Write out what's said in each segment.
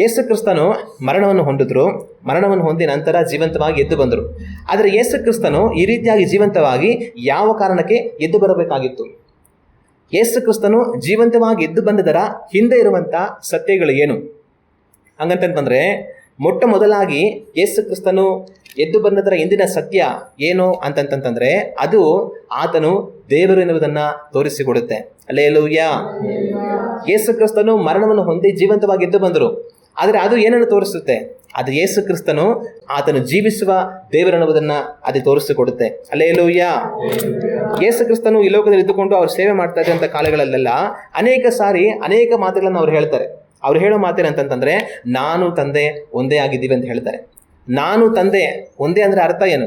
ಯೇಸು ಕ್ರಿಸ್ತನು ಮರಣವನ್ನು ಹೊಂದಿದ್ರು, ಮರಣವನ್ನು ಹೊಂದಿ ನಂತರ ಜೀವಂತವಾಗಿ ಎದ್ದು ಬಂದರು. ಆದರೆ ಯೇಸು ಕ್ರಿಸ್ತನು ಈ ರೀತಿಯಾಗಿ ಜೀವಂತವಾಗಿ ಯಾವ ಕಾರಣಕ್ಕೆ ಎದ್ದು ಬರಬೇಕಾಗಿತ್ತು? ಯೇಸು ಕ್ರಿಸ್ತನು ಜೀವಂತವಾಗಿ ಎದ್ದು ಬಂದದರ ಹಿಂದೆ ಇರುವಂಥ ಸತ್ಯಗಳು ಏನು ಹಂಗಂತಂತಂದರೆ, ಮೊಟ್ಟ ಮೊದಲಾಗಿ ಯೇಸು ಕ್ರಿಸ್ತನು ಎದ್ದು ಬಂದದರ ಹಿಂದಿನ ಸತ್ಯ ಏನು ಅಂತಂತಂದ್ರೆ ಅದು ಆತನು ದೇವರು ಎನ್ನುವುದನ್ನು ತೋರಿಸಿಕೊಡುತ್ತೆ. ಹಲ್ಲೆಲೂಯಾ. ಯೇಸು ಕ್ರಿಸ್ತನು ಮರಣವನ್ನು ಹೊಂದಿ ಜೀವಂತವಾಗಿ ಎದ್ದು ಬಂದರು. ಆದರೆ ಅದು ಏನನ್ನು ತೋರಿಸುತ್ತೆ? ಅದು ಯೇಸು ಕ್ರಿಸ್ತನು ಆತನು ಜೀವಿಸುವ ದೇವರೆನ್ನುವುದನ್ನು ಅದು ತೋರಿಸಿಕೊಡುತ್ತೆ. ಹಲ್ಲೆಲೂಯಾ. ಯೇಸು ಕ್ರಿಸ್ತನು ಈ ಲೋಕದಲ್ಲಿ ಇದ್ದುಕೊಂಡು ಅವ್ರು ಸೇವೆ ಮಾಡ್ತಾ ಇದ್ದಂಥ ಕಾಲಗಳಲ್ಲೆಲ್ಲ ಅನೇಕ ಸಾರಿ ಅನೇಕ ಮಾತುಗಳನ್ನು ಅವ್ರು ಹೇಳ್ತಾರೆ. ಅವ್ರು ಹೇಳೋ ಮಾತೇನಂತಂದ್ರೆ, ನಾನು ತಂದೆ ಒಂದೇ ಆಗಿದ್ದೀವಿ ಅಂತ ಹೇಳ್ತಾರೆ. ನಾನು ತಂದೆ ಒಂದೇ ಅಂದರೆ ಅರ್ಥ ಏನು?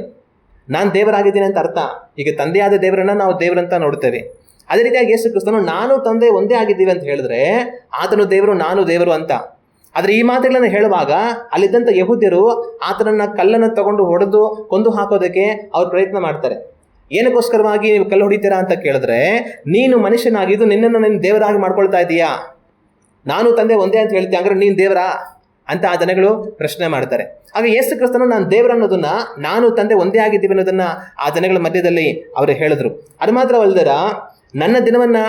ನಾನು ದೇವರಾಗಿದ್ದೀನಿ ಅಂತ ಅರ್ಥ. ಈಗ ತಂದೆಯಾದ ದೇವರನ್ನ ನಾವು ದೇವರಂತ ನೋಡ್ತೇವೆ. ಅದೇ ರೀತಿಯಾಗಿ ಯೇಸು ಕ್ರಿಸ್ತನು ನಾನು ತಂದೆ ಒಂದೇ ಆಗಿದ್ದೀವಿ ಅಂತ ಹೇಳಿದ್ರೆ ಆತನು ದೇವರು, ನಾನು ದೇವರು ಅಂತ. ಆದರೆ ಈ ಮಾತುಗಳನ್ನು ಹೇಳುವಾಗ ಅಲ್ಲಿದ್ದಂಥ ಯಹೂದ್ಯರು ಆತನನ್ನ ಕಲ್ಲನ್ನು ತಗೊಂಡು ಹೊಡೆದು ಕೊಂದು ಹಾಕೋದಕ್ಕೆ ಅವ್ರು ಪ್ರಯತ್ನ ಮಾಡ್ತಾರೆ. ಏನಕ್ಕೋಸ್ಕರವಾಗಿ ನೀವು ಕಲ್ಲು ಹೊಡಿತೀರಾ ಅಂತ ಕೇಳಿದ್ರೆ, ನೀನು ಮನುಷ್ಯನಾಗಿದ್ದು ನಿನ್ನನ್ನು ನೀನು ದೇವರಾಗಿ ಮಾಡ್ಕೊಳ್ತಾ ಇದೀಯಾ? ನಾನು ತಂದೆ ಒಂದೇ ಅಂತ ಹೇಳ್ತೀಯ, ಅಂದ್ರೆ ನೀನು ದೇವರಾ ಅಂತ ಆ ಜನಗಳು ಪ್ರಶ್ನೆ ಮಾಡ್ತಾರೆ. ಆಗ ಯೇಸು ಕ್ರಿಸ್ತನು ನಾನು ದೇವರು ಅನ್ನೋದನ್ನ, ನಾನು ತಂದೆ ಒಂದೇ ಆಗಿದ್ದೀವಿ ಅನ್ನೋದನ್ನ ಆ ಜನಗಳ ಮಧ್ಯದಲ್ಲಿ ಅವರು ಹೇಳಿದ್ರು. ಅದು ಮಾತ್ರವಲ್ಲದರ ನನ್ನ ದಿನವನ್ನ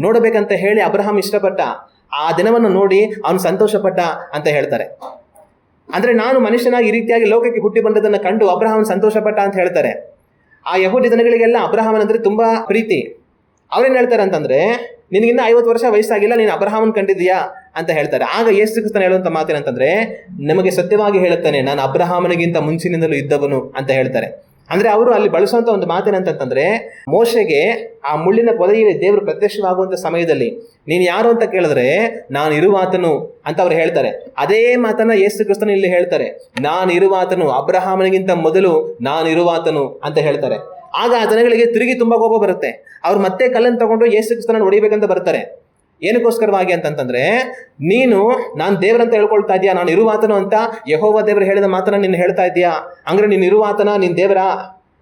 ನೋಡಬೇಕಂತ ಹೇಳಿ ಅಬ್ರಹಾಂ ಇಷ್ಟಪಟ್ಟ, ಆ ದಿನವನ್ನು ನೋಡಿ ಅವನು ಸಂತೋಷಪಟ್ಟ ಅಂತ ಹೇಳ್ತಾರೆ. ಅಂದ್ರೆ ನಾನು ಮನುಷ್ಯನಾಗಿ ಈ ರೀತಿಯಾಗಿ ಲೋಕಕ್ಕೆ ಹುಟ್ಟಿ ಬಂದದನ್ನು ಕಂಡು ಅಬ್ರಹಾಂ ಸಂತೋಷಪಟ್ಟ ಅಂತ ಹೇಳ್ತಾರೆ. ಆ ಯಹೂದಿ ಜನಗಳಿಗೆಲ್ಲ ಅಬ್ರಹಾಮನ್ ಅಂದ್ರೆ ತುಂಬಾ ಪ್ರೀತಿ. ಅವ್ರೇನ್ ಹೇಳ್ತಾರೆ ಅಂತಂದ್ರೆ, ನಿನಗಿನ್ನ 50 ವರ್ಷ ವಯಸ್ಸಾಗಿಲ್ಲ, ನೀನು ಅಬ್ರಹಾಮನ್ ಕಂಡಿದ್ದೀಯಾ ಅಂತ ಹೇಳ್ತಾರೆ. ಆಗ ಯೇಸು ಕ್ರಿಸ್ತನು ಹೇಳುವಂತ ಮಾತೇನಂತಂದ್ರೆ, ನಿಮಗೆ ಸತ್ಯವಾಗಿ ಹೇಳುತ್ತಾನೆ, ನಾನು ಅಬ್ರಹಾಮನಿಗಿಂತ ಮುಂಚಿನಿಂದಲೂ ಇದ್ದವನು ಅಂತ ಹೇಳ್ತಾರೆ. ಅಂದ್ರೆ ಅವರು ಅಲ್ಲಿ ಬಳಸುವಂತ ಒಂದು ಮಾತೇನಂತಂದ್ರೆ, ಮೋಶೆಗೆ ಆ ಮುಳ್ಳಿನ ಪೊದೆಯಲ್ಲಿ ದೇವರು ಪ್ರತ್ಯಕ್ಷವಾಗುವಂತ ಸಮಯದಲ್ಲಿ ನೀನು ಯಾರು ಅಂತ ಕೇಳಿದ್ರೆ ನಾನು ಇರುವಾತನು ಅಂತ ಅವ್ರು ಹೇಳ್ತಾರೆ. ಅದೇ ಮಾತನ್ನ ಯೇಸು ಕ್ರಿಸ್ತನು ಇಲ್ಲಿ ಹೇಳ್ತಾರೆ, ನಾನು ಇರುವಾತನು, ಅಬ್ರಹಾಮನಿಗಿಂತ ಮೊದಲು ನಾನು ಇರುವಾತನು ಅಂತ ಹೇಳ್ತಾರೆ. ಆಗ ಆ ಜನಗಳಿಗೆ ತಿರುಗಿ ತುಂಬಾ ಕೋಪ ಬರುತ್ತೆ. ಅವ್ರು ಮತ್ತೆ ಕಲ್ಲನ್ನು ತಗೊಂಡು ಯೇಸು ಕ್ರಿಸ್ತನನ್ನು ಹೊಡಿಬೇಕಂತ ಬರ್ತಾರೆ. ಏನಕ್ಕೋಸ್ಕರವಾಗಿ ಅಂತಂತಂದ್ರೆ, ನೀನು ನಾನು ದೇವರಂತ ಹೇಳ್ಕೊಳ್ತಾ ಇದೀಯಾ, ನಾನು ಇರುವಾತನು ಅಂತ ಯೆಹೋವ ದೇವರು ಹೇಳಿದ ಮಾತನ್ನ ನೀನು ಹೇಳ್ತಾ ಇದೀಯಾ, ಹಂಗ್ರೆ ನೀನು ಇರುವಾತನ, ನೀನು ದೇವರಾ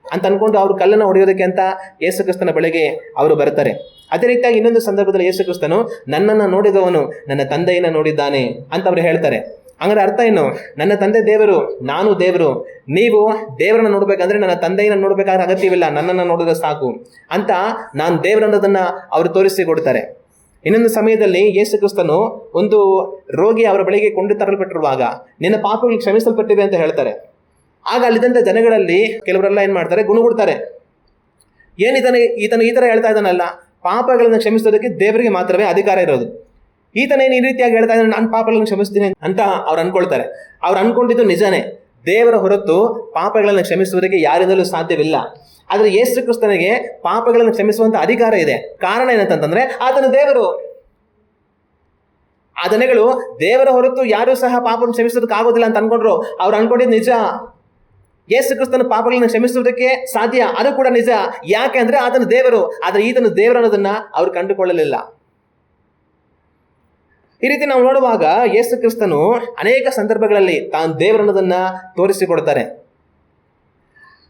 ಅಂತ ಅನ್ಕೊಂಡು ಅವ್ರು ಕಲ್ಲನ್ನು ಹೊಡೆಯೋದಕ್ಕೆ ಅಂತ ಯೇಸು ಕ್ರಿಸ್ತನ ಬಳಿಗೆ ಅವರು ಬರ್ತಾರೆ. ಅದೇ ರೀತಿಯಾಗಿ ಇನ್ನೊಂದು ಸಂದರ್ಭದಲ್ಲಿ ಯೇಸು ಕ್ರಿಸ್ತನು ನನ್ನನ್ನು ನೋಡಿದವನು ನನ್ನ ತಂದೆಯನ್ನು ನೋಡಿದ್ದಾನೆ ಅಂತ ಅವ್ರು ಹೇಳ್ತಾರೆ. ಹಂಗಾರೆ ಅರ್ಥ ಏನು? ನನ್ನ ತಂದೆ ದೇವರು, ನಾನು ದೇವರು. ನೀವು ದೇವರನ್ನ ನೋಡ್ಬೇಕಂದ್ರೆ ನನ್ನ ತಂದೆಯನ್ನು ನೋಡ್ಬೇಕಾದ್ರೆ ಅಗತ್ಯವಿಲ್ಲ, ನನ್ನನ್ನು ನೋಡಿದ್ರೆ ಸಾಕು ಅಂತ ನಾನು ದೇವರನ್ನೋದನ್ನ ಅವರು ತೋರಿಸಿ ಕೊಡ್ತಾರೆ. ಇನ್ನೊಂದು ಸಮಯದಲ್ಲಿ ಯೇಸು ಕ್ರಿಸ್ತನು ಒಂದು ರೋಗಿ ಅವರ ಬಳಿಗೆ ಕೊಂಡು ತರಲ್ಪಟ್ಟಿರುವಾಗ ನಿನ್ನ ಪಾಪಗಳು ಕ್ಷಮಿಸಲ್ಪಟ್ಟಿವೆ ಅಂತ ಹೇಳ್ತಾರೆ. ಆಗ ಅಲ್ಲಿದ್ದಂಥ ಜನಗಳಲ್ಲಿ ಕೆಲವರೆಲ್ಲ ಏನ್ ಮಾಡ್ತಾರೆ, ಗುಣಗುಡ್ತಾರೆ. ಈತನು ಈ ತರ ಹೇಳ್ತಾ ಇದ್ದಾನಲ್ಲ, ಪಾಪಗಳನ್ನು ಕ್ಷಮಿಸೋದಕ್ಕೆ ದೇವರಿಗೆ ಮಾತ್ರವೇ ಅಧಿಕಾರ ಇರೋದು. ಈತನೇನು ಈ ರೀತಿಯಾಗಿ ಹೇಳ್ತಾ ಇದ್ದಾನೆ, ನಾನು ಪಾಪಗಳನ್ನು ಕ್ಷಮಿಸ್ತೀನಿ ಅಂತ ಅವ್ರು ಅನ್ಕೊಳ್ತಾರೆ. ಅವ್ರು ಅನ್ಕೊಂಡಿದ್ದು ನಿಜಾನೇ, ದೇವರ ಹೊರತು ಪಾಪಗಳನ್ನು ಕ್ಷಮಿಸುವುದಕ್ಕೆ ಯಾರಿಂದಲೂ ಸಾಧ್ಯವಿಲ್ಲ. ಆದರೆ ಯೇಸು ಕ್ರಿಸ್ತನಿಗೆ ಪಾಪಗಳನ್ನು ಕ್ಷಮಿಸುವಂತ ಅಧಿಕಾರ ಇದೆ. ಕಾರಣ ಏನಂತಂದ್ರೆ ಆತನು ದೇವರು. ಆ ಜನಗಳು ದೇವರ ಹೊರತು ಯಾರೂ ಸಹ ಪಾಪವನ್ನು ಕ್ಷಮಿಸೋದಕ್ಕೆ ಆಗೋದಿಲ್ಲ ಅಂತ ಅನ್ಕೊಂಡ್ರು. ಅವ್ರು ಅನ್ಕೊಂಡಿದ್ದು ನಿಜ, ಯೇಸು ಕ್ರಿಸ್ತನ ಪಾಪಗಳನ್ನು ಕ್ಷಮಿಸುವುದಕ್ಕೆ ಸಾಧ್ಯ, ಅದು ಕೂಡ ನಿಜ. ಯಾಕೆ ಅಂದ್ರೆ ಆತನು ದೇವರು. ಆದರೆ ಈತನು ದೇವರು ಅನ್ನೋದನ್ನ ಅವ್ರು ಕಂಡುಕೊಳ್ಳಲಿಲ್ಲ. ಈ ರೀತಿ ನಾವು ನೋಡುವಾಗ ಯೇಸು ಕ್ರಿಸ್ತನು ಅನೇಕ ಸಂದರ್ಭಗಳಲ್ಲಿ ತಾನು ದೇವರನ್ನೋದನ್ನ ತೋರಿಸಿಕೊಡ್ತಾರೆ.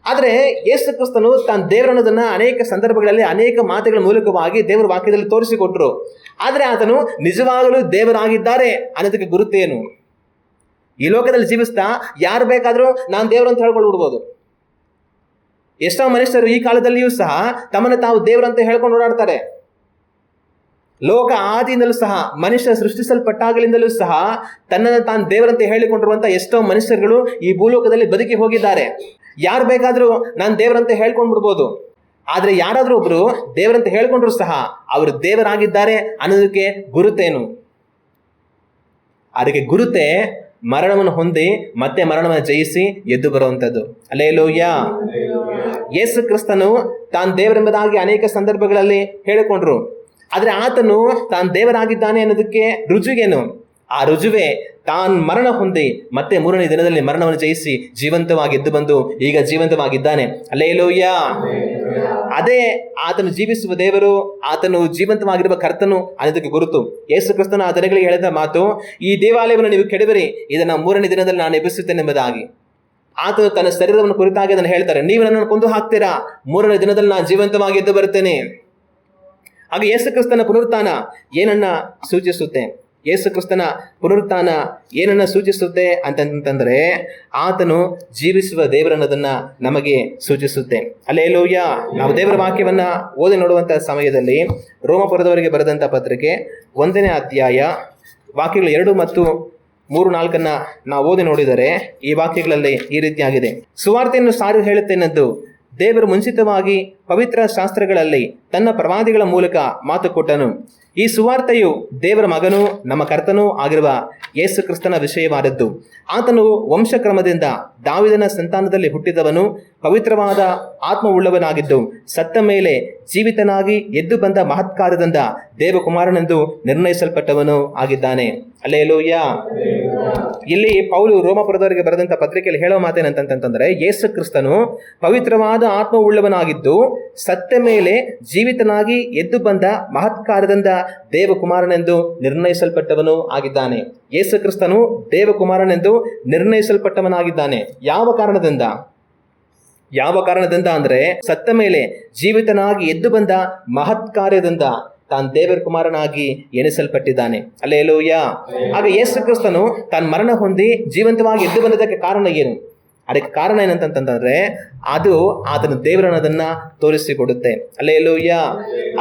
ಆದರೆ ಯೇಸು ಕ್ರಿಸ್ತನು ತಾನು ದೇವರನ್ನೋದನ್ನ ಅನೇಕ ಸಂದರ್ಭಗಳಲ್ಲಿ ಅನೇಕ ಮಾತುಗಳ ಮೂಲಕವಾಗಿ ದೇವರ ವಾಕ್ಯದಲ್ಲಿ ತೋರಿಸಿಕೊಟ್ರು. ಆದರೆ ಆತನು ನಿಜವಾಗಲೂ ದೇವರಾಗಿದ್ದಾರೆ ಅನ್ನೋದಕ್ಕೆ ಗುರುತೇನು? ಈ ಲೋಕದಲ್ಲಿ ಜೀವಿಸ್ತಾ ಯಾರು ಬೇಕಾದರೂ ನಾನು ದೇವರು ಅಂತ ಹೇಳ್ಕೊಂಡ್ಬಿಡ್ಬೋದು. ಎಷ್ಟೋ ಮನುಷ್ಯರು ಈ ಕಾಲದಲ್ಲಿಯೂ ಸಹ ತಮ್ಮನ್ನು ತಾವು ದೇವರಂತ ಹೇಳ್ಕೊಂಡು ಓಡಾಡ್ತಾರೆ. ಲೋಕ ಆದಿಯಿಂದಲೂ ಸಹ, ಮನುಷ್ಯ ಸೃಷ್ಟಿಸಲ್ಪಟ್ಟಾಗಲಿಂದಲೂ ಸಹ ತನ್ನನ್ನು ತಾನು ದೇವರಂತೆ ಹೇಳಿಕೊಂಡಿರುವಂಥ ಎಷ್ಟೋ ಮನುಷ್ಯರುಗಳು ಈ ಭೂಲೋಕದಲ್ಲಿ ಬದುಕಿ ಹೋಗಿದ್ದಾರೆ. ಯಾರು ಬೇಕಾದರೂ ನಾನು ದೇವರಂತೆ ಹೇಳ್ಕೊಂಡ್ಬಿಡ್ಬೋದು. ಆದರೆ ಯಾರಾದರೂ ಒಬ್ರು ದೇವರಂತೆ ಹೇಳ್ಕೊಂಡ್ರು ಸಹ ಅವರು ದೇವರಾಗಿದ್ದಾರೆ ಅನ್ನೋದಕ್ಕೆ ಗುರುತೇನು? ಅದಕ್ಕೆ ಗುರುತೇ ಮರಣವನ್ನು ಹೊಂದಿ ಮತ್ತೆ ಮರಣವನ್ನು ಜಯಿಸಿ ಎದ್ದು ಬರುವಂಥದ್ದು. ಹಲ್ಲೆಲೂಯಾ. ಯೇಸು ಕ್ರಿಸ್ತನು ತಾನು ದೇವರೆಂಬುದಾಗಿ ಅನೇಕ ಸಂದರ್ಭಗಳಲ್ಲಿ ಹೇಳಿಕೊಂಡ್ರು. ಆದರೆ ಆತನು ತಾನು ದೇವರಾಗಿದ್ದಾನೆ ಅನ್ನೋದಕ್ಕೆ ರುಜುಗೇನು? ಆ ರುಜುವೆ ತಾನು ಮರಣ ಹೊಂದಿ ಮತ್ತೆ 3ನೇ ದಿನದಲ್ಲಿ ಮರಣವನ್ನು ಜಯಿಸಿ ಜೀವಂತವಾಗಿ ಎದ್ದು ಬಂದು ಈಗ ಜೀವಂತವಾಗಿದ್ದಾನೆ. ಹಲ್ಲೆಲೂಯಾ. ಅದೇ ಆತನು ಜೀವಿಸುವ ದೇವರು, ಆತನು ಜೀವಂತವಾಗಿರುವ ಕರ್ತನು ಅನ್ನೋದಕ್ಕೆ ಗುರುತು. ಯೇಸು ಕ್ರಿಸ್ತನು ಆ ಜನಗಳಿಗೆ ಹೇಳಿದ ಮಾತು, ಈ ದೇವಾಲಯವನ್ನು ನೀವು ಕೆಡವಿರಿ, ಇದನ್ನು 3ನೇ ದಿನದಲ್ಲಿ ನಾನು ಎಬ್ಬಿಸುತ್ತೇನೆ ಎಂಬುದಾಗಿ. ಆತನು ತನ್ನ ಶರೀರವನ್ನು ಕುರಿತಾಗಿ ಅದನ್ನು ಹೇಳ್ತಾರೆ, ನೀವು ನನ್ನನ್ನು ಕೊಂದು ಹಾಕ್ತೀರಾ, 3ನೇ ದಿನದಲ್ಲಿ ನಾನು ಜೀವಂತವಾಗಿ ಎದ್ದು ಬರುತ್ತೇನೆ. ಹಾಗೆ ಯೇಸು ಕ್ರಿಸ್ತನ ಪುನರುತ್ಥಾನ ಏನನ್ನ ಸೂಚಿಸುತ್ತೆ? ಯೇಸು ಕ್ರಿಸ್ತನ ಪುನರುತ್ಥಾನ ಏನನ್ನ ಸೂಚಿಸುತ್ತೆ ಅಂತಂತಂದ್ರೆ ಆತನು ಜೀವಿಸುವ ದೇವರನ್ನೋದನ್ನ ನಮಗೆ ಸೂಚಿಸುತ್ತೆ. ಹಲ್ಲೆಲೂಯ. ನಾವು ದೇವರ ವಾಕ್ಯವನ್ನ ಓದಿ ನೋಡುವಂತಹ ಸಮಯದಲ್ಲಿ ರೋಮಪುರದವರಿಗೆ ಬರೆದಂಥ ಪತ್ರಿಕೆ 1ನೇ ಅಧ್ಯಾಯ ವಾಕ್ಯಗಳು 2 ಮತ್ತು 3-4 ನಾವು ಓದಿ ನೋಡಿದರೆ ಈ ವಾಕ್ಯಗಳಲ್ಲಿ ಈ ರೀತಿಯಾಗಿದೆ. ಸುವಾರ್ತೆಯನ್ನು ಸಾರಿ ಹೇಳುತ್ತೇನೆಂದು ದೇವರು ಮುಂಚಿತವಾಗಿ ಪವಿತ್ರ ಶಾಸ್ತ್ರಗಳಲ್ಲಿ ತನ್ನ ಪ್ರವಾದಿಗಳ ಮೂಲಕ ಮಾತು ಕೊಟ್ಟನು. ಈ ಸುವಾರ್ತೆಯು ದೇವರ ಮಗನೂ ನಮ್ಮ ಕರ್ತನೂ ಆಗಿರುವ ಯೇಸು ಕ್ರಿಸ್ತನ ವಿಷಯವಾದದ್ದು. ಆತನು ವಂಶಕ್ರಮದಿಂದ ದಾವೀದನ ಸಂತಾನದಲ್ಲಿ ಹುಟ್ಟಿದವನು, ಪವಿತ್ರವಾದ ಆತ್ಮವುಳ್ಳವನಾಗಿದ್ದು ಸತ್ತ ಮೇಲೆ ಜೀವಿತನಾಗಿ ಎದ್ದು ಬಂದ ಮಹತ್ಕಾರ್ಯದಿಂದ ದೇವಕುಮಾರನೆಂದು ನಿರ್ಣಯಿಸಲ್ಪಟ್ಟವನು ಆಗಿದ್ದಾನೆ. ಹಲ್ಲೆಲೂಯ. ಇಲ್ಲಿ ಪೌಲು ರೋಮಪುರದವರಿಗೆ ಬರೆದಂಥ ಪತ್ರಿಕೆಯಲ್ಲಿ ಹೇಳೋ ಮಾತೇನಂತಂತಂದ್ರೆ, ಯೇಸು ಕ್ರಿಸ್ತನು ಪವಿತ್ರವಾದ ಆತ್ಮವುಳ್ಳವನಾಗಿದ್ದು ಸತ್ತ ಮೇಲೆ ಜೀವಿತನಾಗಿ ಎದ್ದು ಬಂದ ಮಹತ್ಕಾರ್ಯದಿಂದ ದೇವಕುಮಾರನೆಂದು ನಿರ್ಣಯಿಸಲ್ಪಟ್ಟವನು ಆಗಿದ್ದಾನೆ. ಯೇಸು ಕ್ರಿಸ್ತನು ದೇವಕುಮಾರನೆಂದು ನಿರ್ಣಯಿಸಲ್ಪಟ್ಟವನಾಗಿದ್ದಾನೆ. ಯಾವ ಕಾರಣದಿಂದ ಅಂದ್ರೆ ಸತ್ತ ಮೇಲೆ ಜೀವಿತನಾಗಿ ಎದ್ದು ಬಂದ ಮಹತ್ಕಾರ್ಯದಿಂದ ತಾನು ದೇವರ ಕುಮಾರನಾಗಿ ಎಣಿಸಲ್ಪಟ್ಟಿದ್ದಾನೆ. ಹಲ್ಲೆಲೂಯ. ಆಗ ಯೇಸು ಕ್ರಿಸ್ತನು ತಾನು ಮರಣ ಹೊಂದಿ ಜೀವಂತವಾಗಿ ಎದ್ದು ಬಂದದಕ್ಕೆ ಕಾರಣ ಏನು? ಅದಕ್ಕೆ ಕಾರಣ ಏನಂತಂತಂದ್ರೆ ಅದು ಆತನ ದೇವರನ್ನೋದನ್ನ ತೋರಿಸಿಕೊಡುತ್ತೆ. ಹಲ್ಲೆಲೂಯ.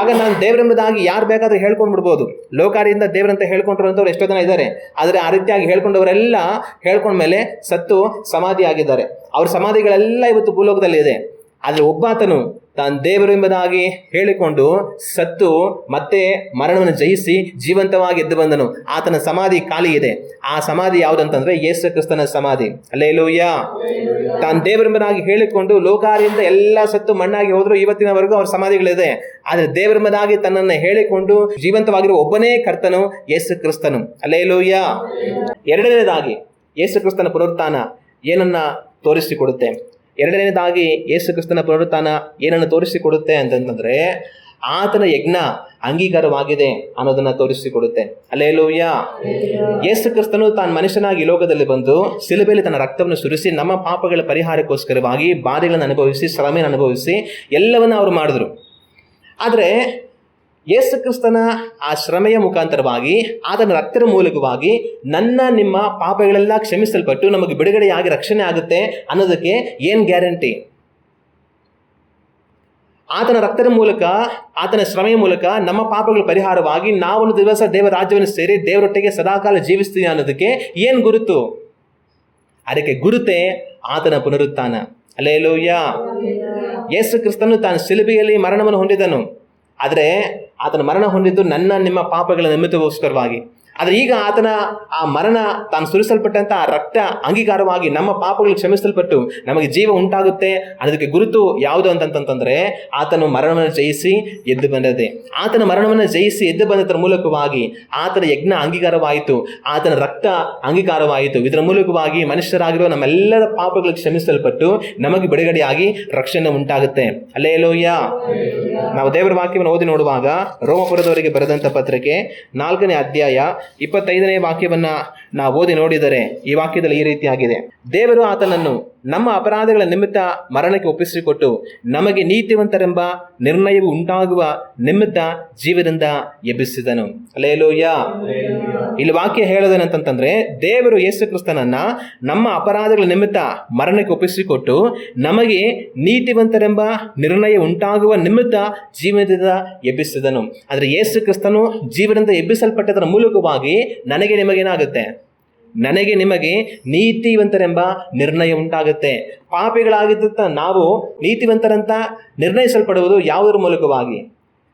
ಆಗ ನಾನು ದೇವರೆಂಬುದಾಗಿ ಯಾರು ಬೇಕಾದ್ರೂ ಹೇಳ್ಕೊಂಡು ಬಿಡ್ಬೋದು. ಲೋಕಾರಿಯಿಂದ ದೇವರಂತ ಹೇಳ್ಕೊಂಡಿರುವಂಥವ್ರು ಎಷ್ಟೋ ಜನ ಇದ್ದಾರೆ. ಆದರೆ ಆ ರೀತಿಯಾಗಿ ಹೇಳ್ಕೊಂಡವರೆಲ್ಲ ಹೇಳ್ಕೊಂಡ್ಮೇಲೆ ಸತ್ತು ಸಮಾಧಿ ಆಗಿದ್ದಾರೆ. ಅವ್ರ ಸಮಾಧಿಗಳೆಲ್ಲ ಇವತ್ತು ಭೂಲೋಕದಲ್ಲಿ ಇದೆ. ಆದರೆ ಒಬ್ಬಾತನು ತಾನು ದೇವರು ಎಂಬುದಾಗಿ ಹೇಳಿಕೊಂಡು ಸತ್ತು ಮತ್ತೆ ಮರಣವನ್ನು ಜಯಿಸಿ ಜೀವಂತವಾಗಿ ಎದ್ದು ಬಂದನು. ಆತನ ಸಮಾಧಿ ಖಾಲಿ ಇದೆ. ಆ ಸಮಾಧಿ ಯಾವುದಂತಂದ್ರೆ ಯೇಸು ಕ್ರಿಸ್ತನ ಸಮಾಧಿ. ಹಲ್ಲೆಲೂಯ. ತಾನು ದೇವರೆಂಬುದಾಗಿ ಹೇಳಿಕೊಂಡು ಲೋಕಾರಿಯಿಂದ ಎಲ್ಲ ಸತ್ತು ಮಣ್ಣಾಗಿ ಹೋದ್ರು ಇವತ್ತಿನವರೆಗೂ ಅವ್ರ ಸಮಾಧಿಗಳಿದೆ. ಆದರೆ ದೇವರೆಂಬುದಾಗಿ ತನ್ನನ್ನು ಹೇಳಿಕೊಂಡು ಜೀವಂತವಾಗಿರುವ ಒಬ್ಬನೇ ಕರ್ತನು ಯೇಸು ಕ್ರಿಸ್ತನು. ಹಲ್ಲೆಲೂಯ. ಎರಡನೇದಾಗಿ ಯೇಸು ಕ್ರಿಸ್ತನ ಪುನರುತ್ಥಾನ ಏನನ್ನ ತೋರಿಸಿಕೊಡುತ್ತೆ? ಎರಡನೇದಾಗಿ ಯೇಸು ಕ್ರಿಸ್ತನ ಪುನರುತ್ಥಾನ ಏನನ್ನು ತೋರಿಸಿಕೊಡುತ್ತೆ ಅಂತಂದ್ರೆ ಆತನ ಯಜ್ಞ ಅಂಗೀಕಾರವಾಗಿದೆ ಅನ್ನೋದನ್ನ ತೋರಿಸಿಕೊಡುತ್ತೆ. ಹಲ್ಲೆಲೂಯ. ಯೇಸು ಕ್ರಿಸ್ತನು ತಾನು ಮನುಷ್ಯನಾಗಿ ಲೋಕದಲ್ಲಿ ಬಂದು ಶಿಲುಬೆಯಲ್ಲಿ ತನ್ನ ರಕ್ತವನ್ನು ಸುರಿಸಿ ನಮ್ಮ ಪಾಪಗಳ ಪರಿಹಾರಕ್ಕೋಸ್ಕರವಾಗಿ ಬಾಧೆಗಳನ್ನು ಅನುಭವಿಸಿ ಶ್ರಮೆಯನ್ನು ಅನುಭವಿಸಿ ಎಲ್ಲವನ್ನ ಅವರು ಮಾಡಿದ್ರು. ಆದರೆ ಯೇಸು ಕ್ರಿಸ್ತನ ಆ ಶ್ರಮೆಯ ಮುಖಾಂತರವಾಗಿ ಆತನ ರಕ್ತದ ಮೂಲಕವಾಗಿ ನಿಮ್ಮ ಪಾಪಗಳೆಲ್ಲ ಕ್ಷಮಿಸಲ್ಪಟ್ಟು ನಮಗೆ ಬಿಡುಗಡೆಯಾಗಿ ರಕ್ಷಣೆ ಆಗುತ್ತೆ ಅನ್ನೋದಕ್ಕೆ ಏನು ಗ್ಯಾರಂಟಿ? ಆತನ ರಕ್ತದ ಮೂಲಕ ಆತನ ಶ್ರಮೆಯ ಮೂಲಕ ನಮ್ಮ ಪಾಪಗಳ ಪರಿಹಾರವಾಗಿ ನಾವೊಂದು ದಿವಸ ದೇವರ ರಾಜ್ಯವನ್ನು ಸೇರಿ ದೇವರೊಟ್ಟಿಗೆ ಸದಾಕಾಲ ಜೀವಿಸ್ತೀವಿ ಅನ್ನೋದಕ್ಕೆ ಏನು ಗುರುತು? ಅದಕ್ಕೆ ಗುರುತೇ ಆತನ ಪುನರುತ್ಥಾನ. ಹಲ್ಲೆಲೂಯ. ಯೇಸು ಕ್ರಿಸ್ತನು ತಾನು ಶಿಲುಬೆಯಲ್ಲಿ ಮರಣವನ್ನು ಹೊಂದಿದನು. ಆದರೆ ಆತನ ಮರಣ ಹೊಂದಿದ್ದು ನಿಮ್ಮ ಪಾಪಗಳ ನಿಮಿತ್ತಗೋಸ್ಕರವಾಗಿ. ಆದರೆ ಈಗ ಆತನ ಆ ಮರಣ ತಾನು ಸುರಿಸಲ್ಪಟ್ಟಂಥ ಆ ರಕ್ತ ಅಂಗೀಕಾರವಾಗಿ ನಮ್ಮ ಪಾಪಗಳು ಕ್ಷಮಿಸಲ್ಪಟ್ಟು ನಮಗೆ ಜೀವ ಉಂಟಾಗುತ್ತೆ ಅನ್ನೋದಕ್ಕೆ ಗುರುತು ಯಾವುದು ಅಂತಂತಂದ್ರೆ ಆತನು ಮರಣವನ್ನು ಜಯಿಸಿ ಎದ್ದು ಬಂದದೆ. ಆತನ ಮರಣವನ್ನು ಜಯಿಸಿ ಎದ್ದು ಬಂದದರ ಮೂಲಕವಾಗಿ ಆತನ ಯಜ್ಞ ಅಂಗೀಕಾರವಾಯಿತು, ಆತನ ರಕ್ತ ಅಂಗೀಕಾರವಾಯಿತು. ಇದರ ಮೂಲಕವಾಗಿ ಮನುಷ್ಯರಾಗಿರುವ ನಮ್ಮೆಲ್ಲರ ಪಾಪಗಳು ಕ್ಷಮಿಸಲ್ಪಟ್ಟು ನಮಗೆ ಬಿಡುಗಡೆಯಾಗಿ ರಕ್ಷಣೆ ಉಂಟಾಗುತ್ತೆ. ಹಲ್ಲೆಲೂಯ. ನಾವು ದೇವರ ವಾಕ್ಯವನ್ನು ಓದಿ ನೋಡುವಾಗ ರೋಮಪುರದವರಿಗೆ ಬರೆದಂಥ ಪತ್ರಿಕೆ 4ನೇ ಅಧ್ಯಾಯ 25ನೇ ವಾಕ್ಯವನ್ನ ನಾವು ಓದಿ ನೋಡಿದರೆ ಈ ವಾಕ್ಯದಲ್ಲಿ ಈ ರೀತಿಯಾಗಿದೆ: ದೇವರು ಆತನನ್ನು ನಮ್ಮ ಅಪರಾಧಗಳ ನಿಮಿತ್ತ ಮರಣಕ್ಕೆ ಒಪ್ಪಿಸಿಕೊಟ್ಟು ನಮಗೆ ನೀತಿವಂತರೆಂಬ ನಿರ್ಣಯವು ಉಂಟಾಗುವ ನಿಮಿತ್ತ ಜೀವದಿಂದ ಎಬ್ಬಿಸಿದನು. ಹಲ್ಲೆಲೂಯ. ಇಲ್ಲಿ ವಾಕ್ಯ ಹೇಳೋದೇನಂತಂದ್ರೆ ದೇವರು ಯೇಸು ಕ್ರಿಸ್ತನನ್ನ ನಮ್ಮ ಅಪರಾಧಗಳ ನಿಮಿತ್ತ ಮರಣಕ್ಕೆ ಒಪ್ಪಿಸಿಕೊಟ್ಟು ನಮಗೆ ನೀತಿವಂತರೆಂಬ ನಿರ್ಣಯ ಉಂಟಾಗುವ ನಿಮಿತ್ತ ಜೀವನದಿಂದ ಎಬ್ಬಿಸಿದನು. ಆದರೆ ಯೇಸು ಕ್ರಿಸ್ತನು ಜೀವನದಿಂದ ಎಬ್ಬಿಸಲ್ಪಟ್ಟದರ ಮೂಲಕವಾಗಿ ನನಗೆ ನಿಮಗೇನಾಗುತ್ತೆ? ನನಗೆ ನಿಮಗೆ ನೀತಿವಂತರೆಂಬ ನಿರ್ಣಯ ಉಂಟಾಗುತ್ತೆ. ಪಾಪಿಗಳಾಗಿದ್ದಂಥ ನಾವು ನೀತಿವಂತರಂತ ನಿರ್ಣಯಿಸಲ್ಪಡುವುದು ಯಾವುದರ ಮೂಲಕವಾಗಿ?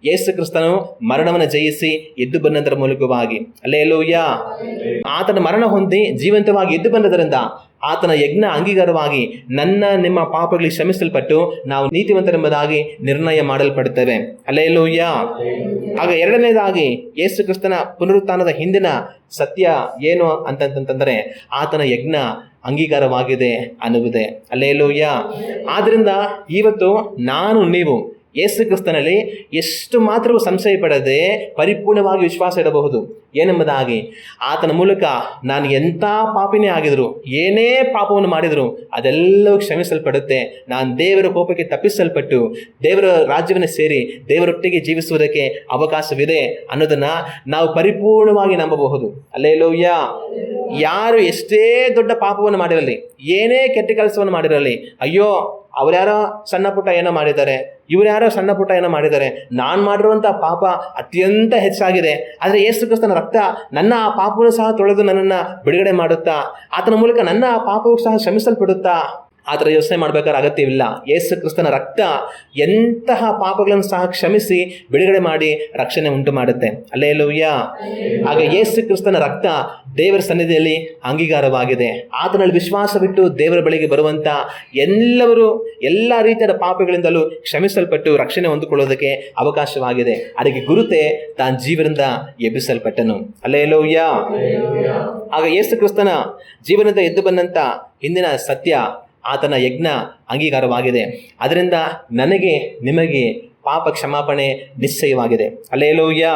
ಯೇಸು ಕ್ರಿಸ್ತನು ಮರಣವನ್ನು ಜಯಿಸಿ ಎದ್ದು ಬಂದದರ ಮೂಲಕವಾಗಿ. ಹಲ್ಲೆಲೂಯ. ಆತನ ಮರಣ ಹೊಂದಿ ಜೀವಂತವಾಗಿ ಎದ್ದು ಬಂದದರಿಂದ ಆತನ ಯಜ್ಞ ಅಂಗೀಕಾರವಾಗಿ ನಿಮ್ಮ ಪಾಪಗಳಿಗೆ ಕ್ಷಮಿಸಲ್ಪಟ್ಟು ನಾವು ನೀತಿವಂತರೆಂಬುದಾಗಿ ನಿರ್ಣಯ ಮಾಡಲ್ಪಡುತ್ತೇವೆ. ಹಲ್ಲೆಲೂಯ. ಆಗ ಎರಡನೇದಾಗಿ ಯೇಸು ಕ್ರಿಸ್ತನ ಪುನರುತ್ಥಾನದ ಹಿಂದಿನ ಸತ್ಯ ಏನು ಅಂತಂತಂದ್ರೆ ಆತನ ಯಜ್ಞ ಅಂಗೀಕಾರವಾಗಿದೆ ಅನ್ನುವುದೇ. ಹಲ್ಲೆಲೂಯ. ಆದ್ರಿಂದ ಇವತ್ತು ನೀವು ಯೇಸು ಕ್ರಿಸ್ತನಲ್ಲಿ ಎಷ್ಟು ಮಾತ್ರವೂ ಸಂಶಯ ಪಡದೆ ಪರಿಪೂರ್ಣವಾಗಿ ವಿಶ್ವಾಸ ಇಡಬಹುದು. ಏನೆಂಬುದಾಗಿ, ಆತನ ಮೂಲಕ ನಾನು ಎಂಥ ಪಾಪಿನೇ ಆಗಿದ್ರು, ಏನೇ ಪಾಪವನ್ನು ಮಾಡಿದ್ರು ಅದೆಲ್ಲವೂ ಕ್ಷಮಿಸಲ್ಪಡುತ್ತೆ. ನಾನು ದೇವರ ಕೋಪಕ್ಕೆ ತಪ್ಪಿಸಲ್ಪಟ್ಟು ದೇವರ ರಾಜ್ಯವನ್ನು ಸೇರಿ ದೇವರೊಟ್ಟಿಗೆ ಜೀವಿಸುವುದಕ್ಕೆ ಅವಕಾಶವಿದೆ ಅನ್ನೋದನ್ನ ನಾವು ಪರಿಪೂರ್ಣವಾಗಿ ನಂಬಬಹುದು. ಅಲ್ಲೇಲೂಯ್ಯ. ಯಾರು ಎಷ್ಟೇ ದೊಡ್ಡ ಪಾಪವನ್ನು ಮಾಡಿರಲಿ, ಏನೇ ಕೆಟ್ಟ ಕೆಲಸವನ್ನು ಮಾಡಿರಲಿ, ಅಯ್ಯೋ ಅವ್ರ್ಯಾರೋ ಸಣ್ಣ ಪುಟ್ಟ ಏನೋ ಮಾಡಿದ್ದಾರೆ, ಇವ್ರ್ಯಾರೋ ಸಣ್ಣ ಪುಟ್ಟ ಏನೋ ಮಾಡಿದ್ದಾರೆ, ನಾನು ಮಾಡಿರುವಂಥ ಪಾಪ ಅತ್ಯಂತ ಹೆಚ್ಚಾಗಿದೆ, ಆದರೆ ಯೇಸು ಕ್ರಿಸ್ತನ ರಕ್ತ ನನ್ನ ಆ ಪಾಪವನ್ನು ಸಹ ತೊಳೆದು ನನ್ನನ್ನು ಬಿಡುಗಡೆ ಮಾಡುತ್ತಾ, ಆತನ ಮೂಲಕ ನನ್ನ ಆ ಪಾಪವು ಸಹ ಕ್ಷಮಿಸಲ್ಪಡುತ್ತಾ, ಆ ಥರ ಯೋಚನೆ ಮಾಡಬೇಕಾದ್ರೆ ಅಗತ್ಯವಿಲ್ಲ. ಯೇಸು ಕ್ರಿಸ್ತನ ರಕ್ತ ಎಂತಹ ಪಾಪಗಳನ್ನು ಸಹ ಕ್ಷಮಿಸಿ ಬಿಡುಗಡೆ ಮಾಡಿ ರಕ್ಷಣೆ ಉಂಟು ಮಾಡುತ್ತೆ. ಹಲ್ಲೆಲೂಯ. ಆಗ ಯೇಸು ಕ್ರಿಸ್ತನ ರಕ್ತ ದೇವರ ಸನ್ನಿಧಿಯಲ್ಲಿ ಅಂಗೀಕಾರವಾಗಿದೆ. ಆತನಲ್ಲಿ ವಿಶ್ವಾಸವಿಟ್ಟು ದೇವರ ಬಳಿಗೆ ಬರುವಂಥ ಎಲ್ಲರೂ ಎಲ್ಲ ರೀತಿಯ ಪಾಪಗಳಿಂದಲೂ ಕ್ಷಮಿಸಲ್ಪಟ್ಟು ರಕ್ಷಣೆ ಹೊಂದಿಕೊಳ್ಳೋದಕ್ಕೆ ಅವಕಾಶವಾಗಿದೆ. ಅದಕ್ಕೆ ಗುರುತೆ ತಾನು ಜೀವನದಿಂದ ಎಬ್ಬಿಸಲ್ಪಟ್ಟನು. ಹಲ್ಲೆಲೂಯ. ಆಗ ಯೇಸು ಕ್ರಿಸ್ತನ ಜೀವನದ ಎದ್ದು ಬಂದಂಥ ಹಿಂದಿನ ಸತ್ಯ, ಆತನ ಯಜ್ಞ ಅಂಗೀಕಾರವಾಗಿದೆ. ಅದರಿಂದ ನನಗೆ ನಿಮಗೆ ಪಾಪ ಕ್ಷಮಾಪಣೆ ನಿಶ್ಚಯವಾಗಿದೆ. ಹಲ್ಲೆಲೂಯ.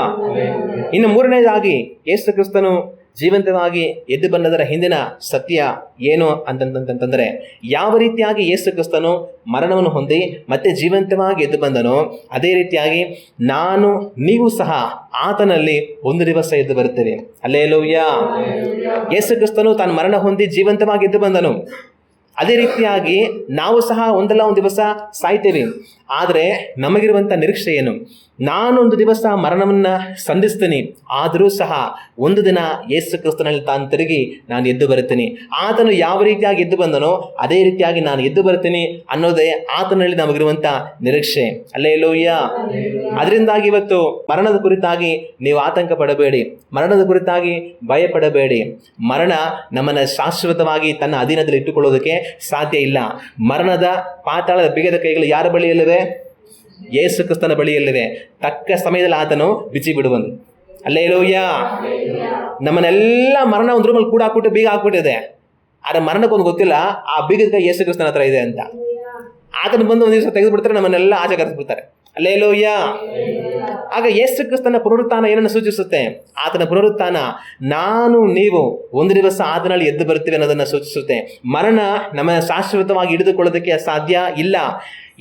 ಇನ್ನು ಮೂರನೇದಾಗಿ ಯೇಸು ಕ್ರಿಸ್ತನು ಜೀವಂತವಾಗಿ ಎದ್ದು ಬಂದದರ ಹಿಂದಿನ ಸತ್ಯ ಏನು ಅಂತಂತಂದರೆ, ಯಾವ ರೀತಿಯಾಗಿ ಯೇಸು ಕ್ರಿಸ್ತನು ಮರಣವನ್ನು ಹೊಂದಿ ಮತ್ತೆ ಜೀವಂತವಾಗಿ ಎದ್ದು ಬಂದನೋ ಅದೇ ರೀತಿಯಾಗಿ ನೀವು ಸಹ ಆತನಲ್ಲಿ ಒಂದು ದಿವಸ ಎದ್ದು ಬರುತ್ತೇವೆ. ಹಲ್ಲೆಲೂಯ. ಯೇಸು ಕ್ರಿಸ್ತನು ತಾನು ಮರಣ ಹೊಂದಿ ಜೀವಂತವಾಗಿ ಎದ್ದು ಬಂದನು. ಅದೇ ರೀತಿಯಾಗಿ ನಾವು ಸಹ ಒಂದಲ್ಲ ಒಂದು ದಿವಸ ಸಾಯ್ತೇವೆ. ಆದರೆ ನಮಗಿರುವಂಥ ನಿರೀಕ್ಷೆ ಏನು? ನಾನೊಂದು ದಿವಸ ಮರಣವನ್ನು ಸಂಧಿಸ್ತೀನಿ, ಆದರೂ ಸಹ ಒಂದು ದಿನ ಯೇಸು ಕ್ರಿಸ್ತನಲ್ಲಿ ತಾನು ತಿರುಗಿ ನಾನು ಎದ್ದು ಬರುತ್ತೀನಿ. ಆತನು ಯಾವ ರೀತಿಯಾಗಿ ಎದ್ದು ಬಂದನೋ ಅದೇ ರೀತಿಯಾಗಿ ನಾನು ಎದ್ದು ಬರ್ತೀನಿ ಅನ್ನೋದೇ ಆತನಲ್ಲಿ ನಮಗಿರುವಂಥ ನಿರೀಕ್ಷೆ. ಹಲ್ಲೆಲೂಯ. ಅದರಿಂದಾಗಿ ಇವತ್ತು ಮರಣದ ಕುರಿತಾಗಿ ನೀವು ಆತಂಕ ಪಡಬೇಡಿ, ಮರಣದ ಕುರಿತಾಗಿ ಭಯ ಪಡಬೇಡಿ. ಮರಣ ನಮ್ಮನ್ನು ಶಾಶ್ವತವಾಗಿ ತನ್ನ ಅಧೀನದಲ್ಲಿ ಇಟ್ಟುಕೊಳ್ಳೋದಕ್ಕೆ ಸಾಧ್ಯ ಇಲ್ಲ. ಮರಣದ ಪಾತಾಳದ ಬಿಗದ ಕೈಗಳು ಯಾರ ಬಳಿಯಲ್ಲಿವೆ? ಯೇಸು ಕ್ರಿಸ್ತನ ಬಳಿಯಲ್ಲಿವೆ. ತಕ್ಕ ಸಮಯದಲ್ಲಿ ಆತನು ಬಿಚ್ಚಿ ಬಿಡುವನು. ಹಲ್ಲೆಲೂಯ. ನಮ್ಮನ್ನೆಲ್ಲ ಮರಣ ಒಂದು ರೂಮಲ್ಲಿ ಕೂಡ ಹಾಕ್ಬಿಟ್ಟು ಬೀಗ ಹಾಕ್ಬಿಟ್ಟಿದೆ. ಆದರೆ ಮರಣಕ್ಕೊಂದು ಗೊತ್ತಿಲ್ಲ ಆ ಬೀಗದ ಕೈ ಯೇಸು ಕ್ರಿಸ್ತನ ಹತ್ರ ಇದೆ ಅಂತ. ಆತನ ಬಂದು ಒಂದು ದಿವಸ ತೆಗೆದು ಬಿಡ್ತಾರೆ, ನಮ್ಮನ್ನೆಲ್ಲ ಆಚೆ ಕರೆಸ್ಬಿಡ್ತಾರೆ. ಹಲ್ಲೆಲೂಯ. ಆಗ ಯೇಸು ಕ್ರಿಸ್ತನ ಪುನರುತ್ಥಾನ ಏನನ್ನು ಸೂಚಿಸುತ್ತೆ? ಆತನ ಪುನರುತ್ಥಾನ ನೀವು ಒಂದು ದಿವಸ ಆತನಲ್ಲಿ ಎದ್ದು ಬರ್ತೀವಿ ಅನ್ನೋದನ್ನು ಸೂಚಿಸುತ್ತೆ. ಮರಣ ನಮ್ಮನ್ನು ಶಾಶ್ವತವಾಗಿ ಹಿಡಿದುಕೊಳ್ಳೋದಕ್ಕೆ ಸಾಧ್ಯ ಇಲ್ಲ.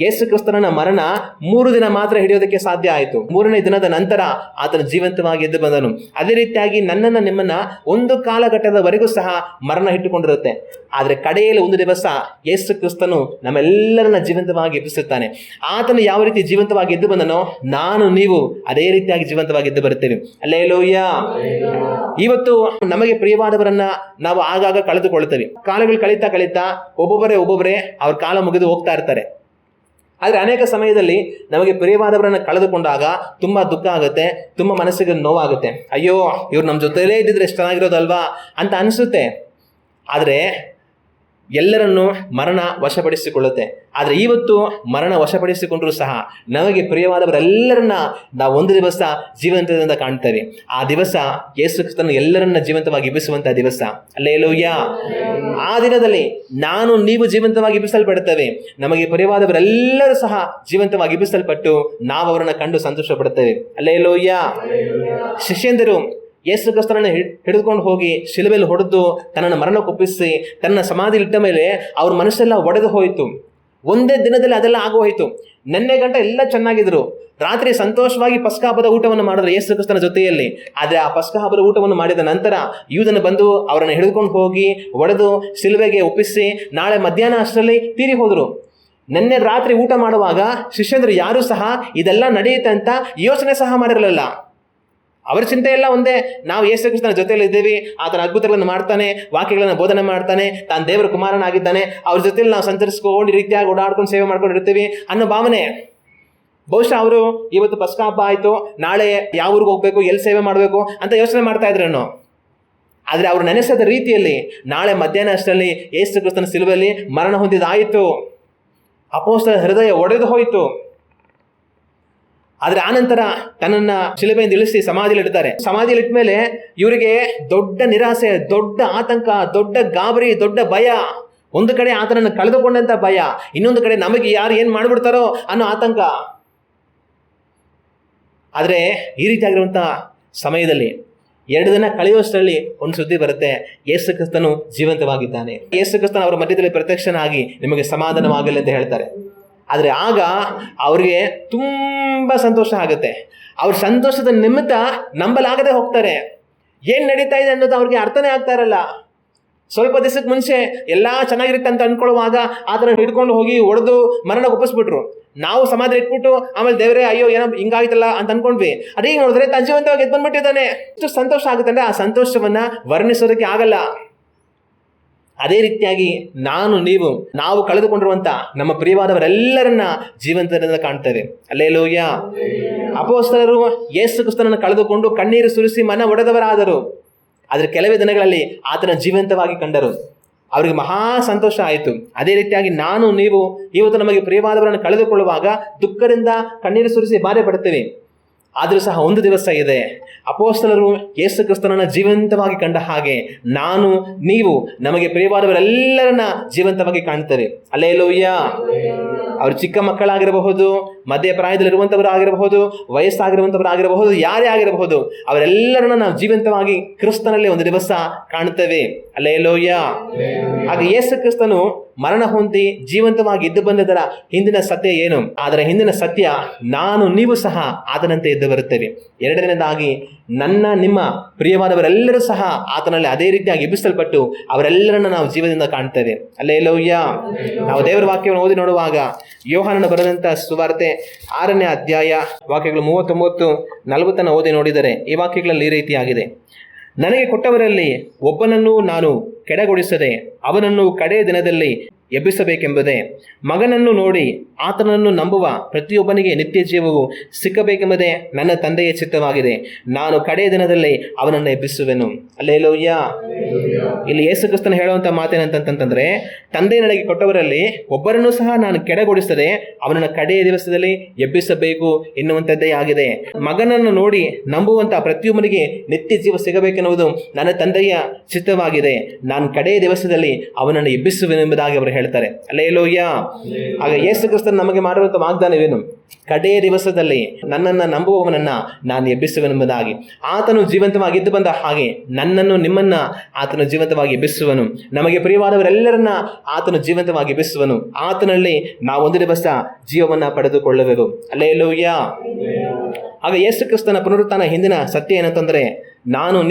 ಯೇಸು ಕ್ರಿಸ್ತನ ಮರಣ 3 ದಿನ ಮಾತ್ರ ಹಿಡಿಯೋದಕ್ಕೆ ಸಾಧ್ಯ ಆಯಿತು. 3ನೇ ದಿನದ ನಂತರ ಆತನ ಜೀವಂತವಾಗಿ ಎದ್ದು ಬಂದನು. ಅದೇ ರೀತಿಯಾಗಿ ನನ್ನನ್ನು ನಿಮ್ಮನ್ನ ಒಂದು ಕಾಲಘಟ್ಟದವರೆಗೂ ಸಹ ಮರಣ ಇಟ್ಟುಕೊಂಡಿರುತ್ತೆ. ಆದರೆ ಕಡೆಯಲ್ಲಿ ಒಂದು ದಿವಸ ಯೇಸು ಕ್ರಿಸ್ತನು ನಮ್ಮೆಲ್ಲರನ್ನ ಜೀವಂತವಾಗಿ ಎಬ್ಬಿಸುತ್ತಾನೆ. ಆತನು ಯಾವ ರೀತಿ ಜೀವಂತವಾಗಿ ಎದ್ದು ಬಂದನೋ ನೀವು ಅದೇ ರೀತಿಯಾಗಿ ಜೀವಂತವಾಗಿ ಎದ್ದು ಬರುತ್ತೇವೆ. ಹಲ್ಲೆಲೂಯ. ಇವತ್ತು ನಮಗೆ ಪ್ರಿಯವಾದವರನ್ನ ನಾವು ಆಗಾಗ ಕಳೆದುಕೊಳ್ತೇವೆ. ಕಾಲಗಳು ಕಳೀತಾ ಒಬ್ಬೊಬ್ಬರೇ ಅವ್ರ ಕಾಲ ಮುಗಿದು ಹೋಗ್ತಾ ಇರ್ತಾರೆ. ಆದರೆ ಅನೇಕ ಸಮಯದಲ್ಲಿ ನಮಗೆ ಪ್ರಿಯವಾದವರನ್ನು ಕಳೆದುಕೊಂಡಾಗ ತುಂಬ ದುಃಖ ಆಗುತ್ತೆ, ತುಂಬ ಮನಸ್ಸಿಗೆ ನೋವಾಗುತ್ತೆ. ಅಯ್ಯೋ, ಇವ್ರು ನಮ್ಮ ಜೊತೆಲೇ ಇದ್ದಿದ್ರೆ ಎಷ್ಟು ಚೆನ್ನಾಗಿರೋದಲ್ವಾ ಅಂತ ಅನಿಸುತ್ತೆ. ಆದರೆ ಎಲ್ಲರನ್ನೂ ಮರಣ ವಶಪಡಿಸಿಕೊಳ್ಳುತ್ತೆ. ಆದರೆ ಇವತ್ತು ಮರಣ ವಶಪಡಿಸಿಕೊಂಡ್ರೂ ಸಹ ನಮಗೆ ಪ್ರಿಯವಾದವರೆಲ್ಲರನ್ನ ನಾವು ಒಂದು ದಿವಸ ಜೀವಂತದಿಂದ ಕಾಣ್ತೇವೆ. ಆ ದಿವಸ ಯೇಸು ಕ್ರಿಸ್ತನು ಎಲ್ಲರನ್ನ ಜೀವಂತವಾಗಿ ಎಬ್ಬಿಸುವಂಥ ದಿವಸ. ಹಲ್ಲೆಲೂಯ. ಆ ದಿನದಲ್ಲಿ ನೀವು ಜೀವಂತವಾಗಿ ಎಬ್ಬಿಸಲ್ಪಡುತ್ತೇವೆ. ನಮಗೆ ಪ್ರಿಯವಾದವರೆಲ್ಲರೂ ಸಹ ಜೀವಂತವಾಗಿ ಎಬ್ಬಿಸಲ್ಪಟ್ಟು ನಾವು ಅವರನ್ನು ಕಂಡು ಸಂತೋಷ ಪಡುತ್ತೇವೆ. ಹಲ್ಲೆಲೂಯ. ಶಿಷ್ಯಂದಿರು ಯೇಸು ಕ್ರಿಸ್ತನನ್ನು ಹಿಡಿದುಕೊಂಡು ಹೋಗಿ ಶಿಲುಬೆಯಲ್ಲಿ ಹೊಡೆದು ತನ್ನನ್ನು ಮರಣಕ್ಕೊಪ್ಪಿಸಿ ತನ್ನ ಸಮಾಧಿಯಲ್ಲಿ ಇಟ್ಟ ಮೇಲೆ ಅವ್ರ ಮನಸ್ಸೆಲ್ಲ ಒಡೆದು ಹೋಯಿತು. ಒಂದೇ ದಿನದಲ್ಲಿ ಅದೆಲ್ಲ ಆಗೋಯಿತು. ನೆನ್ನೆ ಗಂಟ ಎಲ್ಲ ಚೆನ್ನಾಗಿದ್ರು. ರಾತ್ರಿ ಸಂತೋಷವಾಗಿ ಪಸ್ಕ ಹಬ್ಬದ ಊಟವನ್ನು ಮಾಡಿದ್ರು ಯೇಸು ಕ್ರಿಸ್ತನ ಜೊತೆಯಲ್ಲಿ. ಆದರೆ ಆ ಪಸ್ಕ ಹಬ್ಬದ ಊಟವನ್ನು ಮಾಡಿದ ನಂತರ ಯೂದನು ಬಂದು ಅವರನ್ನು ಹಿಡಿದುಕೊಂಡು ಹೋಗಿ ಒಡೆದು ಶಿಲುಬೆಗೆ ಒಪ್ಪಿಸಿ ನಾಳೆ ಮಧ್ಯಾಹ್ನ ಅಷ್ಟರಲ್ಲಿ ತೀರಿ ಹೋದರು. ನೆನ್ನೆ ರಾತ್ರಿ ಊಟ ಮಾಡುವಾಗ ಶಿಷ್ಯಂದರು ಯಾರೂ ಸಹ ಇದೆಲ್ಲ ನಡೆಯುತ್ತೆ ಅಂತ ಯೋಚನೆ ಸಹ ಮಾಡಿರಲಿಲ್ಲ. ಅವರ ಚಿಂತೆ ಎಲ್ಲ ಒಂದೇ, ನಾವು ಯೇಸು ಕ್ರಿಸ್ತನ ಜೊತೆಯಲ್ಲಿ ಇದ್ದೇವೆ, ಆತನ ಅದ್ಭುತಗಳನ್ನು ಮಾಡ್ತಾನೆ, ವಾಕ್ಯಗಳನ್ನು ಬೋಧನೆ ಮಾಡ್ತಾನೆ, ತಾನು ದೇವರ ಕುಮಾರನಾಗಿದ್ದಾನೆ, ಅವ್ರ ಜೊತೆಯಲ್ಲಿ ನಾವು ಸಂಚರಿಸ್ಕೊಂಡು ರೀತಿಯಾಗಿ ಓಡಾಡ್ಕೊಂಡು ಸೇವೆ ಮಾಡ್ಕೊಂಡು ಇರ್ತೀವಿ ಅನ್ನೋ ಭಾವನೆ. ಬಹುಶಃ ಅವರು ಇವತ್ತು ಪಸ್ಕ ಹಬ್ಬ ಆಯಿತು, ನಾಳೆ ಯಾವ ಊರಿಗೆ ಹೋಗ್ಬೇಕು, ಎಲ್ಲಿ ಸೇವೆ ಮಾಡಬೇಕು ಅಂತ ಯೋಚನೆ ಮಾಡ್ತಾ ಇದ್ರೇನೋ. ಆದರೆ ಅವರು ನೆನೆಸದ ರೀತಿಯಲ್ಲಿ ನಾಳೆ ಮಧ್ಯಾಹ್ನ ಅಷ್ಟರಲ್ಲಿ ಯೇಸು ಕ್ರಿಸ್ತನ ಶಿಲುಬೆಯಲ್ಲಿ ಮರಣ ಹೊಂದಿದಾಯಿತು. ಅಪೊಸ್ತಲರ ಹೃದಯ ಒಡೆದು ಹೋಯಿತು. ಆದರೆ ಆನಂತರ ತನ್ನನ್ನು ಶಿಲುಬೆಯಿಂದ ಇಳಿಸಿ ಸಮಾಧಿಯಲ್ಲಿ ಇಡ್ತಾರೆ. ಸಮಾಧಿಯಲ್ಲಿ ಇಟ್ಟ ಮೇಲೆ ಇವರಿಗೆ ದೊಡ್ಡ ನಿರಾಸೆ, ದೊಡ್ಡ ಆತಂಕ, ದೊಡ್ಡ ಗಾಬರಿ, ದೊಡ್ಡ ಭಯ. ಒಂದು ಕಡೆ ಆತನನ್ನು ಕಳೆದುಕೊಂಡಂಥ ಭಯ, ಇನ್ನೊಂದು ಕಡೆ ನಮಗೆ ಯಾರು ಏನು ಮಾಡಿಬಿಡ್ತಾರೋ ಅನ್ನೋ ಆತಂಕ. ಆದರೆ ಈ ರೀತಿಯಾಗಿರುವಂಥ ಸಮಯದಲ್ಲಿ 2 ದಿನ ಕಳೆಯುವಷ್ಟರಲ್ಲಿ ಒಂದು ಸುದ್ದಿ ಬರುತ್ತೆ, ಯೇಸು ಕ್ರಿಸ್ತನು ಜೀವಂತವಾಗಿದ್ದಾನೆ. ಯೇಸು ಕ್ರಿಸ್ತನು ಅವರ ಮಧ್ಯದಲ್ಲಿ ಪ್ರತ್ಯಕ್ಷನಾಗಿ ನಿಮಗೆ ಸಮಾಧಾನವಾಗಲಿ ಅಂತ ಹೇಳ್ತಾರೆ. ಆದರೆ ಆಗ ಅವ್ರಿಗೆ ತುಂಬ ಸಂತೋಷ ಆಗುತ್ತೆ. ಅವ್ರ ಸಂತೋಷದ ನಿಮಿತ್ತ ನಂಬಲಾಗದೆ ಹೋಗ್ತಾರೆ. ಏನು ನಡೀತಾ ಇದೆ ಅನ್ನೋದು ಅವ್ರಿಗೆ ಅರ್ಥನೇ ಆಗ್ತಾ ಇರಲ್ಲ. ಸ್ವಲ್ಪ ದಿವಸಕ್ಕೆ ಮುಂಚೆ ಎಲ್ಲ ಚೆನ್ನಾಗಿರುತ್ತೆ ಅಂತ ಅಂದ್ಕೊಳ್ಳುವಾಗ ಆ ಥರ ಹಿಡ್ಕೊಂಡು ಹೋಗಿ ಹೊಡೆದು ಮರಣ ಒಪ್ಪಿಸ್ಬಿಟ್ರು. ನಾವು ಸಮಾಧಿ ಇಟ್ಬಿಟ್ಟು ಆಮೇಲೆ ದೇವರೇ ಅಯ್ಯೋ ಏನೋ ಹಿಂಗಾಯ್ತಲ್ಲ ಅಂತ ಅನ್ಕೊಂಡ್ವಿ. ಅದೇ ನೋಡಿದ್ರೆ ಜೀವಂತವಾಗಿ ಎದ್ದು ಬಂದ್ಬಿಟ್ಟಿದ್ದಾನೆ. ಎಷ್ಟು ಸಂತೋಷ ಆಗುತ್ತೆ ಅಂದರೆ ಆ ಸಂತೋಷವನ್ನ ವರ್ಣಿಸೋದಕ್ಕೆ ಆಗಲ್ಲ. ಅದೇ ರೀತಿಯಾಗಿ ನಾವು ಕಳೆದುಕೊಂಡಿರುವಂಥ ನಮ್ಮ ಪ್ರಿಯವಾದವರೆಲ್ಲರನ್ನ ಜೀವಂತದಿಂದ ಕಾಣ್ತೇವೆ. ಅಲ್ಲೇಲೂಯಾ. ಅಪೊಸ್ತಲರು ಯೇಸು ಕ್ರಿಸ್ತನನ್ನು ಕಳೆದುಕೊಂಡು ಕಣ್ಣೀರು ಸುರಿಸಿ ಮನ ಒಡೆದವರಾದರು. ಆದರೆ ಕೆಲವೇ ದಿನಗಳಲ್ಲಿ ಆತನ ಜೀವಂತವಾಗಿ ಕಂಡರು. ಅವರಿಗೆ ಮಹಾ ಸಂತೋಷ ಆಯಿತು. ಅದೇ ರೀತಿಯಾಗಿ ನೀವು ಇವತ್ತು ನಮಗೆ ಪ್ರಿಯವಾದವರನ್ನು ಕಳೆದುಕೊಳ್ಳುವಾಗ ದುಃಖದಿಂದ ಕಣ್ಣೀರು ಸುರಿಸಿ ಬಾಧೆ ಪಡ್ತೇವೆ. ಆದರೂ ಸಹ ಒಂದು ದಿವಸ ಇದೆ, ಅಪೊಸ್ತಲರು ಯೇಸು ಕ್ರಿಸ್ತನನ್ನು ಜೀವಂತವಾಗಿ ಕಂಡ ಹಾಗೆ ನೀವು ನಮಗೆ ಪ್ರಿಯವಾದವರೆಲ್ಲರನ್ನ ಜೀವಂತವಾಗಿ ಕಾಣ್ತೇವೆ. ಅಲ್ಲೇಲೂಯಾ. ಅವರು ಚಿಕ್ಕ ಮಕ್ಕಳಾಗಿರಬಹುದು, ಮಧ್ಯ ಪ್ರಾಯದಲ್ಲಿರುವಂಥವರು ಆಗಿರಬಹುದು, ವಯಸ್ಸಾಗಿರುವಂಥವರು ಆಗಿರಬಹುದು, ಯಾರೇ ಆಗಿರಬಹುದು, ಅವರೆಲ್ಲರನ್ನ ನಾವು ಜೀವಂತವಾಗಿ ಕ್ರಿಸ್ತನಲ್ಲಿ ಒಂದು ದಿವಸ ಕಾಣುತ್ತೇವೆ. ಅಲ್ಲೇಲೂಯಾ. ಹಾಗೆ ಯೇಸು ಕ್ರಿಸ್ತನು ಮರಣ ಹೊಂದಿ ಜೀವಂತವಾಗಿ ಎದ್ದು ಬಂದದರ ಹಿಂದಿನ ಸತ್ಯ ಏನು? ಅದರ ಹಿಂದಿನ ಸತ್ಯ ನೀವು ಸಹ ಆತನಂತೆ ಎದ್ದು ಬರುತ್ತೇವೆ. ಎರಡನೇದಾಗಿ ನಿಮ್ಮ ಪ್ರಿಯವಾದವರೆಲ್ಲರೂ ಸಹ ಆತನಲ್ಲಿ ಅದೇ ರೀತಿಯಾಗಿ ಎಬ್ಬಿಸಲ್ಪಟ್ಟು ಅವರೆಲ್ಲರನ್ನ ನಾವು ಜೀವದಿಂದ ಕಾಣ್ತೇವೆ. ಅಲ್ಲೇಲೂಯಾ. ನಾವು ದೇವರ ವಾಕ್ಯವನ್ನು ಓದಿ ನೋಡುವಾಗ ಯೋಹಾನನ ಬರೆದಂಥ ಸುವಾರ್ತೆ 6ನೇ ಅಧ್ಯಾಯ ವಾಕ್ಯಗಳು 39-40 ಓದಿ ನೋಡಿದರೆ ಈ ವಾಕ್ಯಗಳಲ್ಲಿ ಈ ರೀತಿಯಾಗಿದೆ. ನನಗೆ ಕೊಟ್ಟವರಲ್ಲಿ ಒಬ್ಬನನ್ನು ನಾನು ಕೆಡಗೊಳಿಸದೆ ಅವನನ್ನು ಕಡೆಯ ದಿನದಲ್ಲಿ ಎಬ್ಬಿಸಬೇಕೆಂಬುದೇ. ಮಗನನ್ನು ನೋಡಿ ಆತನನ್ನು ನಂಬುವ ಪ್ರತಿಯೊಬ್ಬನಿಗೆ ನಿತ್ಯ ಜೀವವು ಸಿಕ್ಕಬೇಕೆಂಬುದೇ ನನ್ನ ತಂದೆಯ ಚಿತ್ತವಾಗಿದೆ. ನಾನು ಕಡೆಯ ದಿನದಲ್ಲಿ ಅವನನ್ನು ಎಬ್ಬಿಸುವೆನು. ಅಲ್ಲೇಲೂಯಾ. ಇಲ್ಲಿ ಯೇಸು ಕ್ರಿಸ್ತನು ಹೇಳುವಂಥ ಮಾತೇನಂತಂತಂದ್ರೆ, ತಂದೆ ನನಗೆ ಕೊಟ್ಟವರಲ್ಲಿ ಒಬ್ಬರನ್ನು ಸಹ ನಾನು ಕೆಡಗೊಳಿಸದೆ ಅವನನ್ನು ಕಡೆಯ ದಿವಸದಲ್ಲಿ ಎಬ್ಬಿಸಬೇಕು ಎನ್ನುವಂಥದ್ದೇ ಆಗಿದೆ. ಮಗನನ್ನು ನೋಡಿ ನಂಬುವಂಥ ಪ್ರತಿಯೊಬ್ಬನಿಗೆ ನಿತ್ಯ ಜೀವ ಸಿಗಬೇಕೆನ್ನುವುದು ನನ್ನ ತಂದೆಯ ಚಿತ್ತವಾಗಿದೆ. ನಾನು ಕಡೆಯ ದಿವಸದಲ್ಲಿ ಅವನನ್ನು ಎಬ್ಬಿಸುವೆನೆಂಬುದಾಗಿ ಅವರು ಹೇಳ್ತಾರೆ. ಅಲ್ಲೇಲೂಯಾ. ಆಗ ಯೇಸು ಕ್ರಿಸ್ತನು ನಮಗೆ ಮಾಡಿರುವಂಥ ವಾಗ್ದಾನವೇನು? ಕಡೆಯ ದಿವಸದಲ್ಲಿ ನನ್ನನ್ನು ನಂಬುವವನನ್ನ ನಾನು ಎಬ್ಬಿಸುವೆನೆಂಬುದಾಗಿ. ಆತನು ಜೀವಂತವಾಗಿ ಎದ್ದು ಬಂದ ಹಾಗೆ ನಿಮ್ಮನ್ನ ಆತನು ಜೀವಂತವಾಗಿ ಎಬ್ಬಿಸುವನು. ನಮಗೆ ಪ್ರಿಯವಾದವರೆಲ್ಲರನ್ನ ಆತನು ಜೀವಂತವಾಗಿ ಎಬ್ಬಿಸುವನು. ಆತನಲ್ಲಿ ನಾವು ಒಂದು ದಿವಸ ಜೀವವನ್ನ ಪಡೆದುಕೊಳ್ಳಬೇಕು. ಅಲ್ಲೇಲೂಯಾ. ಆಗ ಯೇಸು ಕ್ರಿಸ್ತನ ಪುನರುತ್ಥಾನ ಹಿಂದಿನ ಸತ್ಯ ಏನಂತಂದ್ರೆ,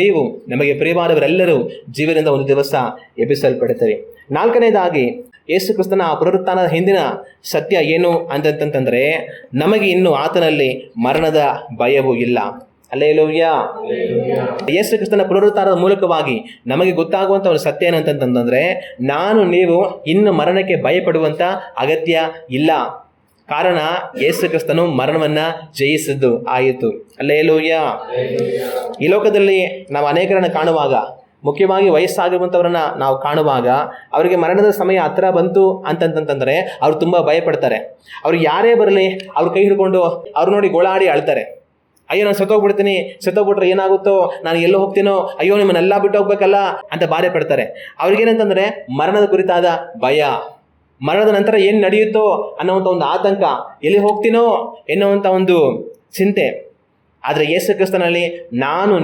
ನೀವು ನಮಗೆ ಪ್ರಿಯವಾದವರೆಲ್ಲರೂ ಜೀವನದಿಂದ ಒಂದು ದಿವಸ ಎಬ್ಬಿಸಲ್ಪಡುತ್ತೇವೆ. 4ನೇದಾಗಿ ಯೇಸು ಕ್ರಿಸ್ತನ ಪುನರುತ್ಥಾನದ ಹಿಂದಿನ ಸತ್ಯ ಏನು ಅಂತಂತಂದ್ರೆ, ನಮಗೆ ಇನ್ನು ಆತನಲ್ಲಿ ಮರಣದ ಭಯವೂ ಇಲ್ಲ. ಅಲ್ಲೇಲೂಯಾ. ಯೇಸು ಕ್ರಿಸ್ತನ ಪುನರುತ್ಥಾನದ ಮೂಲಕವಾಗಿ ನಮಗೆ ಗೊತ್ತಾಗುವಂಥ ಒಂದು ಸತ್ಯ ಏನಂತಂತಂದ್ರೆ, ನೀವು ಇನ್ನು ಮರಣಕ್ಕೆ ಭಯಪಡುವಂಥ ಅಗತ್ಯ ಇಲ್ಲ. ಕಾರಣ ಯೇಸು ಕ್ರಿಸ್ತನು ಮರಣವನ್ನ ಜಯಿಸಿದ್ದು ಆಯಿತು. ಅಲ್ಲೇಲೂಯಾ. ಈ ಲೋಕದಲ್ಲಿ ನಾವು ಅನೇಕರನ್ನ ಕಾಣುವಾಗ, ಮುಖ್ಯವಾಗಿ ವಯಸ್ಸಾಗಿರುವಂಥವ್ರನ್ನ ನಾವು ಕಾಣುವಾಗ, ಅವರಿಗೆ ಮರಣದ ಸಮಯ ಹತ್ರ ಬಂತು ಅಂತಂತಂದ್ರೆ ಅವ್ರು ತುಂಬ ಭಯಪಡ್ತಾರೆ. ಅವ್ರಿಗೆ ಯಾರೇ ಬರಲಿ ಅವ್ರ ಕೈ ಹಿಡ್ಕೊಂಡು ಅವ್ರು ನೋಡಿ ಗೋಳಾಡಿ ಅಳ್ತಾರೆ. ಅಯ್ಯೋ ನಾನು ಸತ್ತೋಗ್ಬಿಟ್ರೆ ಏನಾಗುತ್ತೋ, ನಾನು ಎಲ್ಲೋ ಹೋಗ್ತೀನೋ, ಅಯ್ಯೋ ನಿಮ್ಮನ್ನೆಲ್ಲ ಬಿಟ್ಟು ಹೋಗ್ಬೇಕಲ್ಲ ಅಂತ ಬಾಧೆ ಪಡ್ತಾರೆ. ಅವ್ರಿಗೇನಂತಂದ್ರೆ ಮರಣದ ಕುರಿತಾದ ಭಯ, ಮರಣದ ನಂತರ ಏನು ನಡೆಯುತ್ತೋ ಅನ್ನೋವಂಥ ಒಂದು ಆತಂಕ, ಎಲ್ಲಿ ಹೋಗ್ತೀನೋ ಎನ್ನುವಂಥ ಒಂದು ಚಿಂತೆ. ಆದರೆ ಯೇಸು ಕ್ರಿಸ್ತನಲ್ಲಿ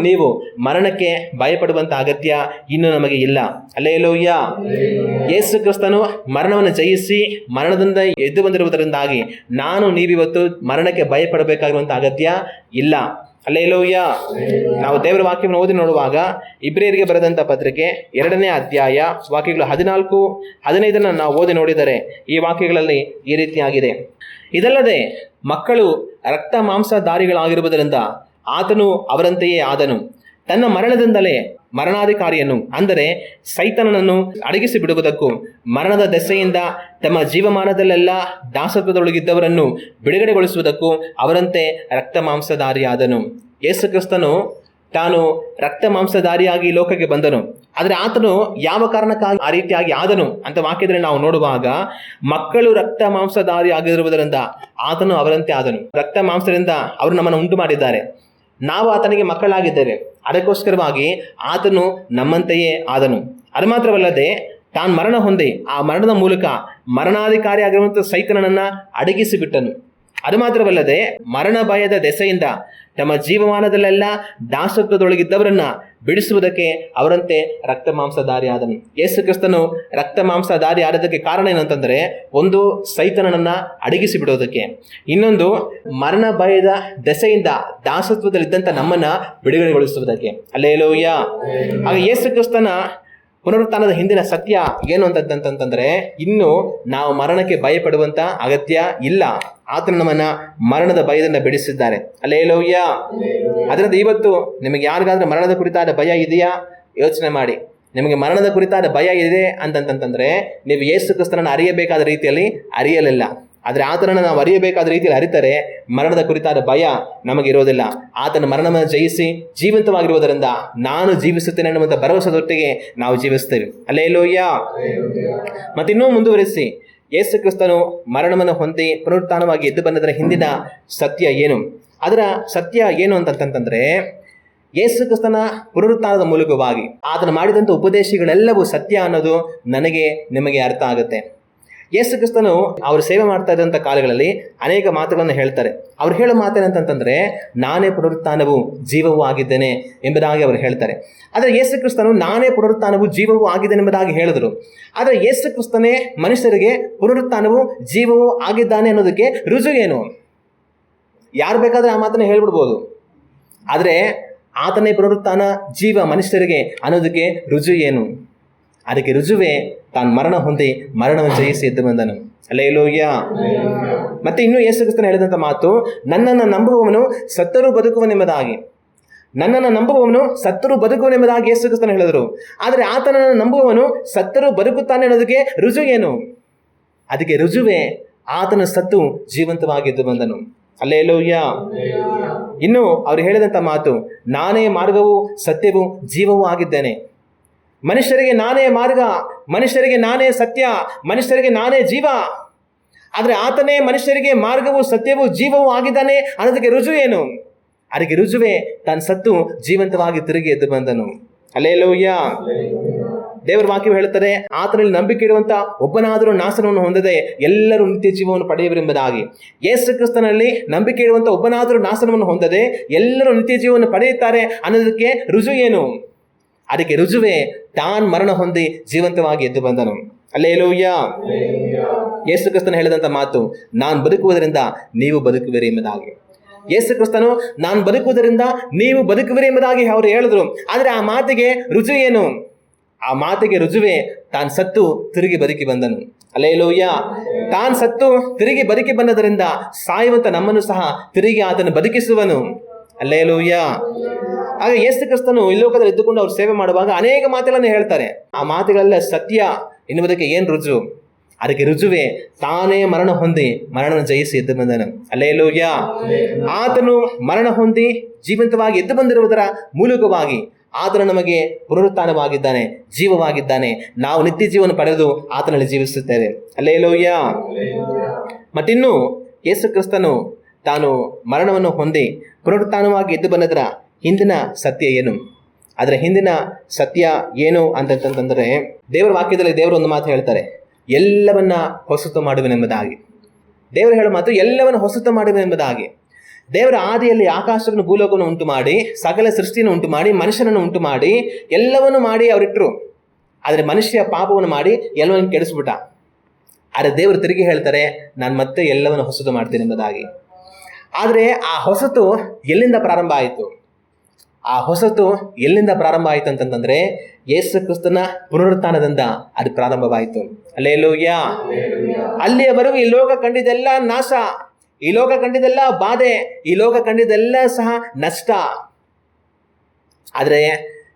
ನೀವು ಮರಣಕ್ಕೆ ಭಯಪಡುವಂಥ ಅಗತ್ಯ ಇನ್ನೂ ನಮಗೆ ಇಲ್ಲ. ಅಲ್ಲೇಲೂಯಾ. ಯೇಸು ಕ್ರಿಸ್ತನು ಮರಣವನ್ನು ಜಯಿಸಿ ಮರಣದಿಂದ ಎದ್ದು ಬಂದಿರುವುದರಿಂದಾಗಿ ನೀವಿವತ್ತು ಮರಣಕ್ಕೆ ಭಯಪಡಬೇಕಾಗಿರುವಂಥ ಅಗತ್ಯ ಇಲ್ಲ. ಅಲ್ಲೇಲೂಯಾ. ನಾವು ದೇವರ ವಾಕ್ಯವನ್ನು ಓದಿ ನೋಡುವಾಗ ಇಬ್ರಿಯರಿಗೆ ಬರೆದಂಥ ಪತ್ರಿಕೆ 2ನೇ ಅಧ್ಯಾಯ ವಾಕ್ಯಗಳು 14-15 ನಾವು ಓದಿ ನೋಡಿದರೆ ಈ ವಾಕ್ಯಗಳಲ್ಲಿ ಈ ರೀತಿಯಾಗಿದೆ. ಇದಲ್ಲದೆ ಮಕ್ಕಳು ರಕ್ತ ಮಾಂಸಧಾರಿಗಳಾಗಿರುವುದರಿಂದ ಆತನು ಅವರಂತೆಯೇ ಆದನು. ತನ್ನ ಮರಣದಿಂದಲೇ ಮರಣಾಧಿಕಾರಿಯನ್ನು, ಅಂದರೆ ಸೈತಾನನನ್ನು ಅಡಗಿಸಿ ಬಿಡುವುದಕ್ಕೂ ಮರಣದ ದೆಸೆಯಿಂದ ತಮ್ಮ ಜೀವಮಾನದಲ್ಲೆಲ್ಲ ದಾಸತ್ವದೊಳಗಿದ್ದವರನ್ನು ಬಿಡುಗಡೆಗೊಳಿಸುವುದಕ್ಕೂ ಅವರಂತೆ ರಕ್ತ ಮಾಂಸಧಾರಿಯಾದನು. ಯೇಸು ಕ್ರಿಸ್ತನು ತಾನು ರಕ್ತ ಮಾಂಸಧಾರಿಯಾಗಿ ಲೋಕಕ್ಕೆ ಬಂದನು. ಆದರೆ ಆತನು ಯಾವ ಕಾರಣಕ್ಕಾಗಿ ಆ ರೀತಿಯಾಗಿ ಆದನು ಅಂತ ವಾಕ್ಯದಲ್ಲಿ ನಾವು ನೋಡುವಾಗ, ಮಕ್ಕಳು ರಕ್ತ ಮಾಂಸಧಾರಿ ಆಗಿರುವುದರಿಂದ ಆತನು ಅವರಂತೆ ಆದನು. ರಕ್ತ ಮಾಂಸದಿಂದ ಅವರು ನಮ್ಮನ್ನು ಉಂಟು ಮಾಡಿದ್ದಾರೆ, ನಾವು ಆತನಿಗೆ ಮಕ್ಕಳಾಗಿದ್ದೇವೆ. ಅದಕ್ಕೋಸ್ಕರವಾಗಿ ಆತನು ನಮ್ಮಂತೆಯೇ ಆದನು. ಅದು ಮಾತ್ರವಲ್ಲದೆ ತಾನು ಮರಣ ಹೊಂದಿ ಆ ಮರಣದ ಮೂಲಕ ಮರಣಾಧಿಕಾರಿಯಾಗಿರುವಂಥ ಸೈತಾನನನ್ನು ಅಡಗಿಸಿ ಬಿಟ್ಟನು. ಅದು ಮಾತ್ರವಲ್ಲದೆ ಮರಣ ಭಯದ ದೆಸೆಯಿಂದ ತಮ್ಮ ಜೀವಮಾನದಲ್ಲೆಲ್ಲ ದಾಸತ್ವದೊಳಗಿದ್ದವರನ್ನ ಬಿಡಿಸುವುದಕ್ಕೆ ಅವರಂತೆ ರಕ್ತ ಮಾಂಸಧಾರಿ ಆದನು. ಯೇಸು ಕ್ರಿಸ್ತನು ರಕ್ತ ಮಾಂಸಧಾರಿ ಆದದಕ್ಕೆ ಕಾರಣ ಏನಂತಂದ್ರೆ, ಒಂದು ಸೈತನನ್ನ ಅಡಗಿಸಿ ಬಿಡೋದಕ್ಕೆ, ಇನ್ನೊಂದು ಮರಣ ಭಯದ ದೆಸೆಯಿಂದ ದಾಸತ್ವದಲ್ಲಿದ್ದಂಥ ನಮ್ಮನ್ನ ಬಿಡುಗಡೆಗೊಳಿಸುವುದಕ್ಕೆ. ಹಲ್ಲೆಲೂಯಾ. ಆಗ ಯೇಸು ಕ್ರಿಸ್ತನ ಪುನರುತ್ಥಾನದ ಹಿಂದಿನ ಸತ್ಯ ಏನು ಅಂತಂತಂದ್ರೆ, ಇನ್ನು ನಾವು ಮರಣಕ್ಕೆ ಭಯಪಡುವಂತ ಅಗತ್ಯ ಇಲ್ಲ. ಆತನು ನಮ್ಮನ್ನ ಮರಣದ ಭಯದಿಂದ ಬಿಡಿಸಿದ್ದಾರೆ. ಹಲ್ಲೆಲೂಯಾ. ಅದರಿಂದ ಇವತ್ತು ನಿಮಗೆ ಯಾರಿಗಾದ್ರೂ ಮರಣದ ಕುರಿತಾದ ಭಯ ಇದೆಯಾ? ಯೋಚನೆ ಮಾಡಿ. ನಿಮಗೆ ಮರಣದ ಕುರಿತಾದ ಭಯ ಇದೆ ಅಂತಂತಂದ್ರೆ ನೀವು ಯೇಸು ಕ್ರಿಸ್ತನನ್ನು ಅರಿಯಬೇಕಾದ ರೀತಿಯಲ್ಲಿ ಅರಿಯಲಿಲ್ಲ. ಆದರೆ ಆತನನ್ನು ನಾವು ಅರಿಯಬೇಕಾದ ರೀತಿಯಲ್ಲಿ ಅರಿತರೆ ಮರಣದ ಕುರಿತಾದ ಭಯ ನಮಗಿರೋದಿಲ್ಲ. ಆತನ ಮರಣವನ್ನು ಜಯಿಸಿ ಜೀವಂತವಾಗಿರುವುದರಿಂದ ನಾನು ಜೀವಿಸುತ್ತೇನೆ ಅನ್ನುವಂಥ ಭರವಸೆದೊಟ್ಟಿಗೆ ನಾವು ಜೀವಿಸ್ತೇವೆ. ಹಲ್ಲೆಲೂಯಾ. ಮತ್ತಿನ್ನೂ ಮುಂದುವರಿಸಿ, ಯೇಸು ಕ್ರಿಸ್ತನು ಮರಣವನ್ನು ಹೊಂದಿ ಪುನರುತ್ಥಾನವಾಗಿ ಎದ್ದು ಬಂದದರ ಹಿಂದಿನ ಸತ್ಯ ಏನು? ಅದರ ಸತ್ಯ ಏನು ಅಂತಂತಂದ್ರೆ, ಯೇಸು ಕ್ರಿಸ್ತನ ಪುನರುತ್ಥಾನದ ಮೂಲಕವಾಗಿ ಆತನು ಮಾಡಿದಂಥ ಉಪದೇಶಗಳೆಲ್ಲವೂ ಸತ್ಯ ಅನ್ನೋದು ನನಗೆ ನಿಮಗೆ ಅರ್ಥ ಆಗುತ್ತೆ. ಯೇಸು ಕ್ರಿಸ್ತನು ಅವರು ಸೇವೆ ಮಾಡ್ತಾ ಇದ್ದಂಥ ಕಾಲಗಳಲ್ಲಿ ಅನೇಕ ಮಾತುಗಳನ್ನು ಹೇಳ್ತಾರೆ. ಅವ್ರು ಹೇಳೋ ಮಾತೇನಂತಂದ್ರೆ, ನಾನೇ ಪುನರುತ್ಥಾನವೂ ಜೀವವೂ ಆಗಿದ್ದೇನೆ ಎಂಬುದಾಗಿ ಅವರು ಹೇಳ್ತಾರೆ. ಆದರೆ ಯೇಸು ಕ್ರಿಸ್ತನು ನಾನೇ ಪುನರುತ್ಥಾನವೂ ಜೀವವೂ ಆಗಿದ್ದೇನೆ ಎಂಬುದಾಗಿ ಹೇಳಿದ್ರು. ಆದರೆ ಯೇಸು ಕ್ರಿಸ್ತನೇ ಮನುಷ್ಯರಿಗೆ ಪುನರುತ್ಥಾನವೂ ಜೀವವೂ ಆಗಿದ್ದಾನೆ ಅನ್ನೋದಕ್ಕೆ ರುಜು ಏನು? ಯಾರು ಬೇಕಾದ್ರೆ ಆ ಮಾತನ್ನ ಹೇಳ್ಬಿಡ್ಬೋದು. ಆದರೆ ಆತನೇ ಪುನರುತ್ಥಾನ ಜೀವ ಮನುಷ್ಯರಿಗೆ ಅನ್ನೋದಕ್ಕೆ ರುಜು ಏನು? ಅದಕ್ಕೆ ರುಜುವೇ ತಾನು ಮರಣ ಹೊಂದಿ ಮರಣವನ್ನು ಜಯಿಸಿ ಎದ್ದು ಬಂದನು. ಹಲ್ಲೆಲೂಯಾ. ಮತ್ತೆ ಇನ್ನೂ ಯೇಸು ಕ್ರಿಸ್ತನು ಹೇಳಿದಂಥ ಮಾತು, ನನ್ನನ್ನು ನಂಬುವವನು ಸತ್ತರೂ ಬದುಕುವನೆಂಬುದಾಗಿ. ನನ್ನನ್ನು ನಂಬುವವನು ಸತ್ತರೂ ಬದುಕುವನೆಂಬುದಾಗಿ ಯೇಸು ಕ್ರಿಸ್ತನು ಹೇಳಿದರು. ಆದರೆ ಆತನನ್ನು ನಂಬುವವನು ಸತ್ತರೂ ಬದುಕುತ್ತಾನೆ ಅನ್ನೋದಕ್ಕೆ ರುಜು ಏನು? ಅದಕ್ಕೆ ರುಜುವೇ ಆತನ ಸತ್ತು ಜೀವಂತವಾಗಿ ಎದ್ದು ಬಂದನು. ಹಲ್ಲೆಲೂಯಾ. ಇನ್ನು ಅವರು ಹೇಳಿದಂಥ ಮಾತು, ನಾನೇ ಮಾರ್ಗವೂ ಸತ್ಯವೂ ಜೀವವೂ ಆಗಿದ್ದೇನೆ. ಮನುಷ್ಯರಿಗೆ ನಾನೇ ಮಾರ್ಗ, ಮನುಷ್ಯರಿಗೆ ನಾನೇ ಸತ್ಯ, ಮನುಷ್ಯರಿಗೆ ನಾನೇ ಜೀವ. ಆದರೆ ಆತನೇ ಮನುಷ್ಯರಿಗೆ ಮಾರ್ಗವೂ ಸತ್ಯವೂ ಜೀವವೂ ಆಗಿದ್ದಾನೆ ಅನ್ನೋದಕ್ಕೆ ರುಜು ಏನು? ಅದಕ್ಕೆ ರುಜುವೇ ತಾನು ಸತ್ತು ಜೀವಂತವಾಗಿ ತಿರುಗಿ ಎದ್ದು ಬಂದನು. ಹಲ್ಲೆಲೂಯಾ. ದೇವರ ವಾಕ್ಯವು ಹೇಳುತ್ತದೆ, ಆತನಲ್ಲಿ ನಂಬಿಕೆ ಇಡುವಂತ ಒಬ್ಬನಾದರೂ ನಾಶನವನ್ನು ಹೊಂದದೆ ಎಲ್ಲರೂ ನಿತ್ಯ ಜೀವವನ್ನು ಪಡೆಯುವರೆಂಬುದಾಗಿ. ಯೇಸು ಕ್ರಿಸ್ತನಲ್ಲಿ ನಂಬಿಕೆ ಇಡುವಂತ ಒಬ್ಬನಾದರೂ ನಾಶನವನ್ನು ಹೊಂದದೆ ಎಲ್ಲರೂ ನಿತ್ಯ ಜೀವವನ್ನು ಪಡೆಯುತ್ತಾರೆ ಅನ್ನೋದಕ್ಕೆ ರುಜು ಏನು? ಅದಕ್ಕೆ ರುಜುವೇ ತಾನು ಮರಣ ಹೊಂದಿ ಜೀವಂತವಾಗಿ ಎದ್ದು ಬಂದನು. ಹಲ್ಲೆಲೂಯಾ. ಯೇಸು ಕ್ರಿಸ್ತನು ಹೇಳಿದಂಥ ಮಾತು, ನಾನು ಬದುಕುವುದರಿಂದ ನೀವು ಬದುಕುವಿರಿ ಎಂಬುದಾಗಿ. ಯೇಸು ಕ್ರಿಸ್ತನು ನಾನು ಬದುಕುವುದರಿಂದ ನೀವು ಬದುಕುವಿರಿ ಎಂಬುದಾಗಿ ಅವರು ಹೇಳಿದ್ರು. ಆದರೆ ಆ ಮಾತಿಗೆ ರುಜು ಏನು? ಆ ಮಾತಿಗೆ ರುಜುವೇ ತಾನು ಸತ್ತು ತಿರುಗಿ ಬದುಕಿ ಬಂದನು. ಹಲ್ಲೆಲೂಯಾ. ತಾನು ಸತ್ತು ತಿರುಗಿ ಬದುಕಿ ಬಂದದರಿಂದ ಸಾಯುವಂತ ನಮ್ಮನ್ನು ಸಹ ತಿರುಗಿ ಆತನು ಬದುಕಿಸುವನು. ಹಲ್ಲೆಲೂಯಾ. ಆಗ ಯೇಸು ಕ್ರಿಸ್ತನು ಈ ಲೋಕದಲ್ಲಿ ಇದ್ದುಕೊಂಡು ಅವ್ರು ಸೇವೆ ಮಾಡುವಾಗ ಅನೇಕ ಮಾತುಗಳನ್ನು ಹೇಳ್ತಾರೆ. ಆ ಮಾತುಗಳೆಲ್ಲ ಸತ್ಯ ಎನ್ನುವುದಕ್ಕೆ ಏನು ರುಜು? ಅದಕ್ಕೆ ರುಜುವೇ ತಾನೇ ಮರಣ ಹೊಂದಿ ಮರಣವನ್ನು ಜಯಿಸಿ ಎದ್ದು ಬಂದನು. ಹಲ್ಲೆಲೂಯಾ. ಆತನು ಮರಣ ಹೊಂದಿ ಜೀವಂತವಾಗಿ ಎದ್ದು ಬಂದಿರುವುದರ ಮೂಲಕವಾಗಿ ಆತನು ನಮಗೆ ಪುನರುತ್ಥಾನವಾಗಿದ್ದಾನೆ, ಜೀವವಾಗಿದ್ದಾನೆ. ನಾವು ನಿತ್ಯ ಜೀವನ ಪಡೆದು ಆತನಲ್ಲಿ ಜೀವಿಸುತ್ತೇವೆ. ಹಲ್ಲೆಲೂಯಾ. ಮತ್ತಿನ್ನು ಯೇಸು ಕ್ರಿಸ್ತನು ತಾನು ಮರಣವನ್ನು ಹೊಂದಿ ಪುನರುತ್ಥಾನವಾಗಿ ಎದ್ದು ಬಂದದರ ಹಿಂದಿನ ಸತ್ಯ ಏನು? ಅದರ ಹಿಂದಿನ ಸತ್ಯ ಏನು ಅಂತಂತಂದರೆ, ದೇವರ ವಾಕ್ಯದಲ್ಲಿ ದೇವರು ಒಂದು ಮಾತು ಹೇಳ್ತಾರೆ, ಎಲ್ಲವನ್ನ ಹೊಸತು ಮಾಡುವೆನೆಂಬುದಾಗಿ. ದೇವರು ಹೇಳೋ ಮಾತು ಎಲ್ಲವನ್ನು ಹೊಸತು ಮಾಡುವೆನೆಂಬುದಾಗಿ. ದೇವರ ಆದಿಯಲ್ಲಿ ಆಕಾಶವನ್ನು ಭೂಲೋಕವನ್ನು ಉಂಟು ಮಾಡಿ, ಸಕಲ ಸೃಷ್ಟಿಯನ್ನು ಉಂಟು ಮಾಡಿ, ಮನುಷ್ಯನನ್ನು ಉಂಟು ಮಾಡಿ, ಎಲ್ಲವನ್ನು ಮಾಡಿ ಅವರಿಟ್ಟರು. ಆದರೆ ಮನುಷ್ಯ ಪಾಪವನ್ನು ಮಾಡಿ ಎಲ್ಲವನ್ನು ಕೆಡಿಸ್ಬಿಟ್ಟ. ಆದರೆ ದೇವರು ತಿರುಗಿ ಹೇಳ್ತಾರೆ, ನಾನು ಮತ್ತೆ ಎಲ್ಲವನ್ನು ಹೊಸತು ಮಾಡ್ತೇನೆ ಎಂಬುದಾಗಿ. ಆದರೆ ಆ ಹೊಸತು ಎಲ್ಲಿಂದ ಪ್ರಾರಂಭ ಆಯಿತು? ಆ ಹೊಸತು ಎಲ್ಲಿಂದ ಪ್ರಾರಂಭ ಆಯಿತು ಅಂತಂತಂದ್ರೆ, ಯೇಸು ಕ್ರಿಸ್ತನ ಪುನರುತ್ಥಾನದಿಂದ ಅದು ಪ್ರಾರಂಭವಾಯಿತು. ಹಲ್ಲೆಲೂಯಾ. ಅಲ್ಲಿಯವರೆಗೂ ಈ ಲೋಕ ಕಂಡಿದ್ದೆಲ್ಲ ನಾಶ, ಈ ಲೋಕ ಕಂಡಿದ್ದೆಲ್ಲ ಬಾಧೆ, ಈ ಲೋಕ ಕಂಡಿದ್ದೆಲ್ಲ ಸಹ ನಷ್ಟ. ಆದರೆ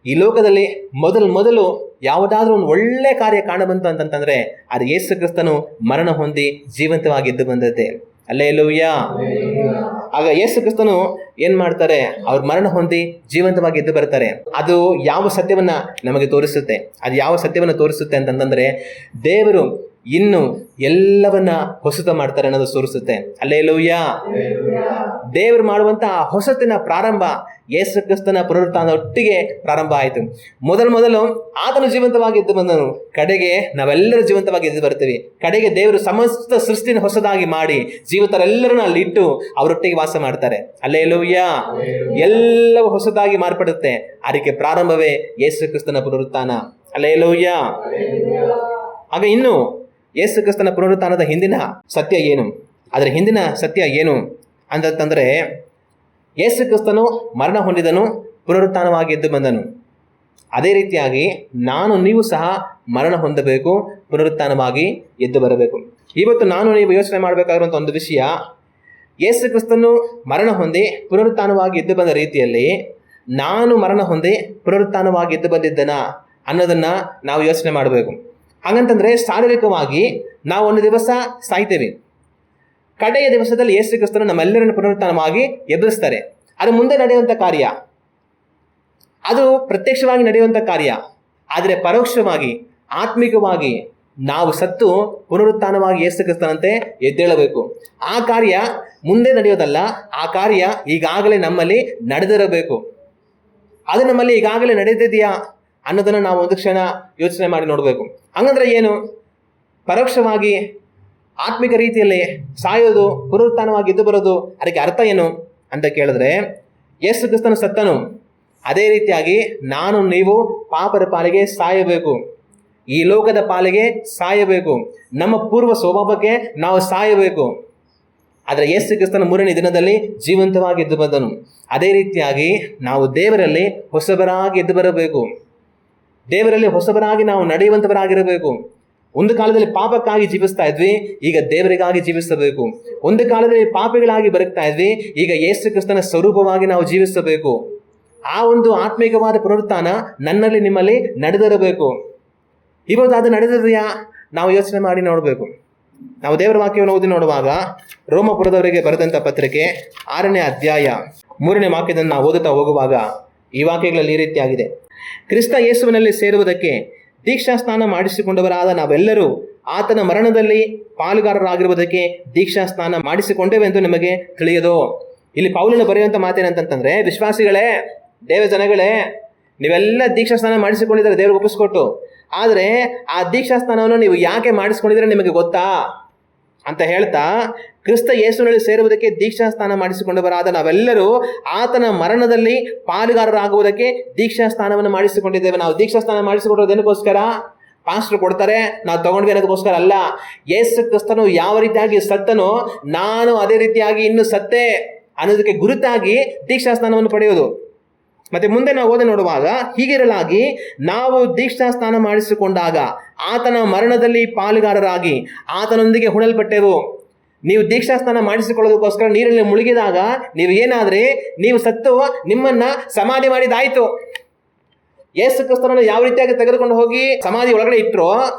ಈ ಲೋಕದಲ್ಲಿ ಮೊದಲು ಯಾವುದಾದ್ರೂ ಒಂದು ಒಳ್ಳೆ ಕಾರ್ಯ ಕಾಣಬಂತು ಅಂತಂತಂದ್ರೆ ಅದು ಯೇಸು ಕ್ರಿಸ್ತನು ಮರಣ ಹೊಂದಿ ಜೀವಂತವಾಗಿ ಎದ್ದು ಬಂದತೆ. ಹಲ್ಲೆಲೂಯಾ. ಆಗ ಯೇಸು ಕ್ರಿಸ್ತನು ಏನ್ ಮಾಡ್ತಾರೆ? ಅವ್ರು ಮರಣ ಹೊಂದಿ ಜೀವಂತವಾಗಿ ಎದ್ದು ಬರ್ತಾರೆ. ಅದು ಯಾವ ಸತ್ಯವನ್ನ ನಮಗೆ ತೋರಿಸುತ್ತೆ? ಅದು ಯಾವ ಸತ್ಯವನ್ನ ತೋರಿಸುತ್ತೆ ಅಂತಂದ್ರೆ, ದೇವರು ಇನ್ನು ಎಲ್ಲವನ್ನ ಹೊಸತ ಮಾಡ್ತಾರೆ ಅನ್ನೋದು ತೋರಿಸುತ್ತೆ. ಹಲ್ಲೆಲೂಯಾ. ದೇವರು ಮಾಡುವಂತಹ ಹೊಸತಿನ ಪ್ರಾರಂಭ ಯೇಸು ಕ್ರಿಸ್ತನ ಪುನರುತ್ಥಾನದ ಒಟ್ಟಿಗೆ ಪ್ರಾರಂಭ ಆಯಿತು. ಮೊದಲು ಆತನು ಜೀವಂತವಾಗಿ ಎದ್ದು ಬಂದನು, ಕಡೆಗೆ ನಾವೆಲ್ಲರೂ ಜೀವಂತವಾಗಿ ಎದ್ದು ಬರ್ತೀವಿ. ಕಡೆಗೆ ದೇವರು ಸಮಸ್ತ ಸೃಷ್ಟಿನ ಹೊಸದಾಗಿ ಮಾಡಿ ಜೀವಿತರೆಲ್ಲರನ್ನ ಅಲ್ಲಿ ಇಟ್ಟು ಅವರೊಟ್ಟಿಗೆ ವಾಸ ಮಾಡ್ತಾರೆ. ಹಲ್ಲೆಲೂಯಾ. ಎಲ್ಲವೂ ಹೊಸದಾಗಿ ಮಾರ್ಪಡುತ್ತೆ. ಅದಕ್ಕೆ ಪ್ರಾರಂಭವೇ ಯೇಸು ಕ್ರಿಸ್ತನ ಪುನರುತ್ಥಾನ. ಹಲ್ಲೆಲೂಯಾ. ಆಗ ಇನ್ನು ಯೇಸು ಕ್ರಿಸ್ತನ ಪುನರುತ್ಥಾನದ ಹಿಂದಿನ ಸತ್ಯ ಏನು, ಅದರ ಹಿಂದಿನ ಸತ್ಯ ಏನು ಅಂತಂದರೆ, ಯೇಸು ಕ್ರಿಸ್ತನು ಮರಣ ಹೊಂದಿದನು, ಪುನರುತ್ಥಾನವಾಗಿ ಎದ್ದು ಬಂದನು. ಅದೇ ರೀತಿಯಾಗಿ ನೀವು ಸಹ ಮರಣ ಹೊಂದಬೇಕು, ಪುನರುತ್ಥಾನವಾಗಿ ಎದ್ದು ಬರಬೇಕು. ಇವತ್ತು ನೀವು ಯೋಚನೆ ಮಾಡಬೇಕಾಗಿರುವಂಥ ಒಂದು ವಿಷಯ, ಯೇಸು ಕ್ರಿಸ್ತನು ಮರಣ ಹೊಂದಿ ಪುನರುತ್ಥಾನವಾಗಿ ಎದ್ದು ಬಂದ ರೀತಿಯಲ್ಲಿ ನಾನು ಮರಣ ಹೊಂದಿ ಪುನರುತ್ಥಾನವಾಗಿ ಎದ್ದು ಬಂದಿದ್ದನ ಅನ್ನೋದನ್ನು ನಾವು ಯೋಚನೆ ಮಾಡಬೇಕು. ಹಾಗಂತಂದರೆ ಶಾರೀರಿಕವಾಗಿ ನಾವು ಒಂದು ದಿವಸ ಸಾಯ್ತೇವೆ. ಕಡೆಯ ದಿವಸದಲ್ಲಿ ಯೇಸು ಕ್ರಿಸ್ತನು ನಮ್ಮೆಲ್ಲರನ್ನು ಪುನರುತ್ಥಾನವಾಗಿ ಎದುರಿಸ್ತಾರೆ. ಅದು ಮುಂದೆ ನಡೆಯುವಂಥ ಕಾರ್ಯ, ಅದು ಪ್ರತ್ಯಕ್ಷವಾಗಿ ನಡೆಯುವಂಥ ಕಾರ್ಯ. ಆದರೆ ಪರೋಕ್ಷವಾಗಿ ಆತ್ಮಿಕವಾಗಿ ನಾವು ಸತ್ತು ಪುನರುತ್ಥಾನವಾಗಿ ಯೇಸು ಕ್ರಿಸ್ತನಂತೆ ಎದ್ದೇಳಬೇಕು. ಆ ಕಾರ್ಯ ಮುಂದೆ ನಡೆಯೋದಲ್ಲ, ಆ ಕಾರ್ಯ ಈಗಾಗಲೇ ನಮ್ಮಲ್ಲಿ ನಡೆದಿರಬೇಕು. ಅದು ನಮ್ಮಲ್ಲಿ ಈಗಾಗಲೇ ನಡೆದಿದೆಯಾ ಅನ್ನೋದನ್ನು ನಾವು ಒಂದು ಕ್ಷಣ ಯೋಚನೆ ಮಾಡಿ ನೋಡಬೇಕು. ಹಂಗಂದ್ರೆ ಏನು? ಪರೋಕ್ಷವಾಗಿ ಆತ್ಮಿಕ ರೀತಿಯಲ್ಲಿ ಸಾಯೋದು, ಪುನರುತ್ಥಾನವಾಗಿ ಎದ್ದು ಬರೋದು, ಅದಕ್ಕೆ ಅರ್ಥ ಏನು ಅಂತ ಕೇಳಿದ್ರೆ, ಯೇಸು ಕ್ರಿಸ್ತನು ಸತ್ತನು, ಅದೇ ರೀತಿಯಾಗಿ ನೀವು ಪಾಪದ ಪಾಲಿಗೆ ಸಾಯಬೇಕು, ಈ ಲೋಕದ ಪಾಲಿಗೆ ಸಾಯಬೇಕು, ನಮ್ಮ ಪೂರ್ವ ಸ್ವಭಾವಕ್ಕೆ ನಾವು ಸಾಯಬೇಕು. ಆದರೆ ಯೇಸು ಕ್ರಿಸ್ತನ 3ನೇ ದಿನದಲ್ಲಿ ಜೀವಂತವಾಗಿ ಎದ್ದು ಬಂದನು. ಅದೇ ರೀತಿಯಾಗಿ ನಾವು ದೇವರಲ್ಲಿ ಹೊಸಬರಾಗಿ ಎದ್ದು ಬರಬೇಕು. ದೇವರಲ್ಲಿ ಹೊಸಬರಾಗಿ ನಾವು ನಡೆಯುವಂಥವರಾಗಿರಬೇಕು. ಒಂದು ಕಾಲದಲ್ಲಿ ಪಾಪಕ್ಕಾಗಿ ಜೀವಿಸ್ತಾ ಇದ್ವಿ, ಈಗ ದೇವರಿಗಾಗಿ ಜೀವಿಸಬೇಕು. ಒಂದು ಕಾಲದಲ್ಲಿ ಪಾಪಿಗಳಾಗಿ ಬದುಕ್ತಾ ಇದ್ವಿ, ಈಗ ಯೇಸು ಕ್ರಿಸ್ತನ ಸ್ವರೂಪವಾಗಿ ನಾವು ಜೀವಿಸಬೇಕು. ಆ ಒಂದು ಆತ್ಮಿಕವಾದ ಪುನರುತ್ಥಾನ ನನ್ನಲ್ಲಿ ನಿಮ್ಮಲ್ಲಿ ನಡೆದಿರಬೇಕು. ಇವತ್ತು ಅದು ನಡೆದಿದೆಯಾ ನಾವು ಯೋಚನೆ ಮಾಡಿ ನೋಡಬೇಕು. ನಾವು ದೇವರ ವಾಕ್ಯವನ್ನು ಓದಿ ನೋಡುವಾಗ ರೋಮಪುರದವರಿಗೆ ಬರೆದಂಥ ಪತ್ರಿಕೆ 6ನೇ ಅಧ್ಯಾಯ 3ನೇ ವಾಕ್ಯದಲ್ಲಿ ನಾವು ಓದುತ್ತಾ ಹೋಗುವಾಗ ಈ ವಾಕ್ಯಗಳಲ್ಲಿ ಈ ರೀತಿಯಾಗಿದೆ: ಕ್ರಿಸ್ತ ಯೇಸುವಿನಲ್ಲಿ ಸೇರುವುದಕ್ಕೆ ದೀಕ್ಷಾಸ್ನಾನ ಮಾಡಿಸಿಕೊಂಡವರಾದ ನಾವೆಲ್ಲರೂ ಆತನ ಮರಣದಲ್ಲಿ ಪಾಲುಗಾರರಾಗಿರುವುದಕ್ಕೆ ದೀಕ್ಷಾಸ್ನಾನ ಮಾಡಿಸಿಕೊಂಡೇವೆಂದು ನಿಮಗೆ ತಿಳಿಯದೋ. ಇಲ್ಲಿ ಪೌಲನು ಬರೆಯುವಂಥ ಮಾತೇನಂತಂದ್ರೆ, ವಿಶ್ವಾಸಿಗಳೇ, ದೇವ ಜನಗಳೇ, ನೀವೆಲ್ಲ ದೀಕ್ಷಾಸ್ನಾನ ಮಾಡಿಸಿಕೊಂಡಿದ್ದಾರೆ ದೇವ್ರಿಗೆ ಒಪ್ಪಿಸ್ಕೊಟ್ಟು. ಆದರೆ ಆ ದೀಕ್ಷಾಸ್ನಾನವನ್ನು ನೀವು ಯಾಕೆ ಮಾಡಿಸ್ಕೊಂಡಿದ್ರೆ ನಿಮಗೆ ಗೊತ್ತಾ ಅಂತ ಹೇಳ್ತಾ, ಕ್ರಿಸ್ತ ಯೇಸುವಿನಲ್ಲಿ ಸೇರುವುದಕ್ಕೆ ದೀಕ್ಷಾಸ್ನಾನ ಮಾಡಿಸಿಕೊಂಡವರಾದ ನಾವೆಲ್ಲರೂ ಆತನ ಮರಣದಲ್ಲಿ ಪಾಲುಗಾರರಾಗುವುದಕ್ಕೆ ದೀಕ್ಷಾಸ್ನಾನವನ್ನು ಮಾಡಿಸಿಕೊಂಡಿದ್ದೇವೆ. ನಾವು ದೀಕ್ಷಾಸ್ನಾನ ಮಾಡಿಸಿಕೊಂಡಿರೋದೇನಕ್ಕೋಸ್ಕರ? ಪಾಸ್ಟರ್ ಕೊಡ್ತಾರೆ, ನಾವು ತಗೊಂಡ್ವಿ ಅನ್ನೋದಕ್ಕೋಸ್ಕರ ಅಲ್ಲ. ಯೇಸು ಕ್ರಿಸ್ತನು ಯಾವ ರೀತಿಯಾಗಿ ಸತ್ತನೋ ನಾನು ಅದೇ ರೀತಿಯಾಗಿ ಇನ್ನು ಸತ್ತೆ ಅನ್ನೋದಕ್ಕೆ ಗುರುತಾಗಿ ದೀಕ್ಷಾಸ್ನಾನವನ್ನು ಪಡೆಯೋದು. ಮತ್ತೆ ಮುಂದೆ ನಾವು ಓದಿ ನೋಡುವಾಗ, ಹೀಗಿರಲಾಗಿ ನಾವು ದೀಕ್ಷಾಸ್ನಾನ ಮಾಡಿಸಿಕೊಂಡಾಗ ಆತನ ಮರಣದಲ್ಲಿ ಪಾಲುಗಾರರಾಗಿ ಆತನೊಂದಿಗೆ ಹುಣಲ್ಪಟ್ಟೆವು. ನೀವು ದೀಕ್ಷಾಸ್ನಾನ ಮಾಡಿಸಿಕೊಳ್ಳೋದಕ್ಕೋಸ್ಕರ ನೀರಲ್ಲಿ ಮುಳುಗಿದಾಗ ನೀವು ಏನಾದ್ರೆ, ನೀವು ಸತ್ತು ನಿಮ್ಮನ್ನ ಸಮಾಧಿ ಮಾಡಿದಾಯ್ತು. ಯೇಸು ಕ್ರಿಸ್ತನನ್ನು ಯಾವ ರೀತಿಯಾಗಿ ತೆಗೆದುಕೊಂಡು ಹೋಗಿ ಸಮಾಧಿ ಒಳಗಡೆ ಇಟ್ಟರೋ,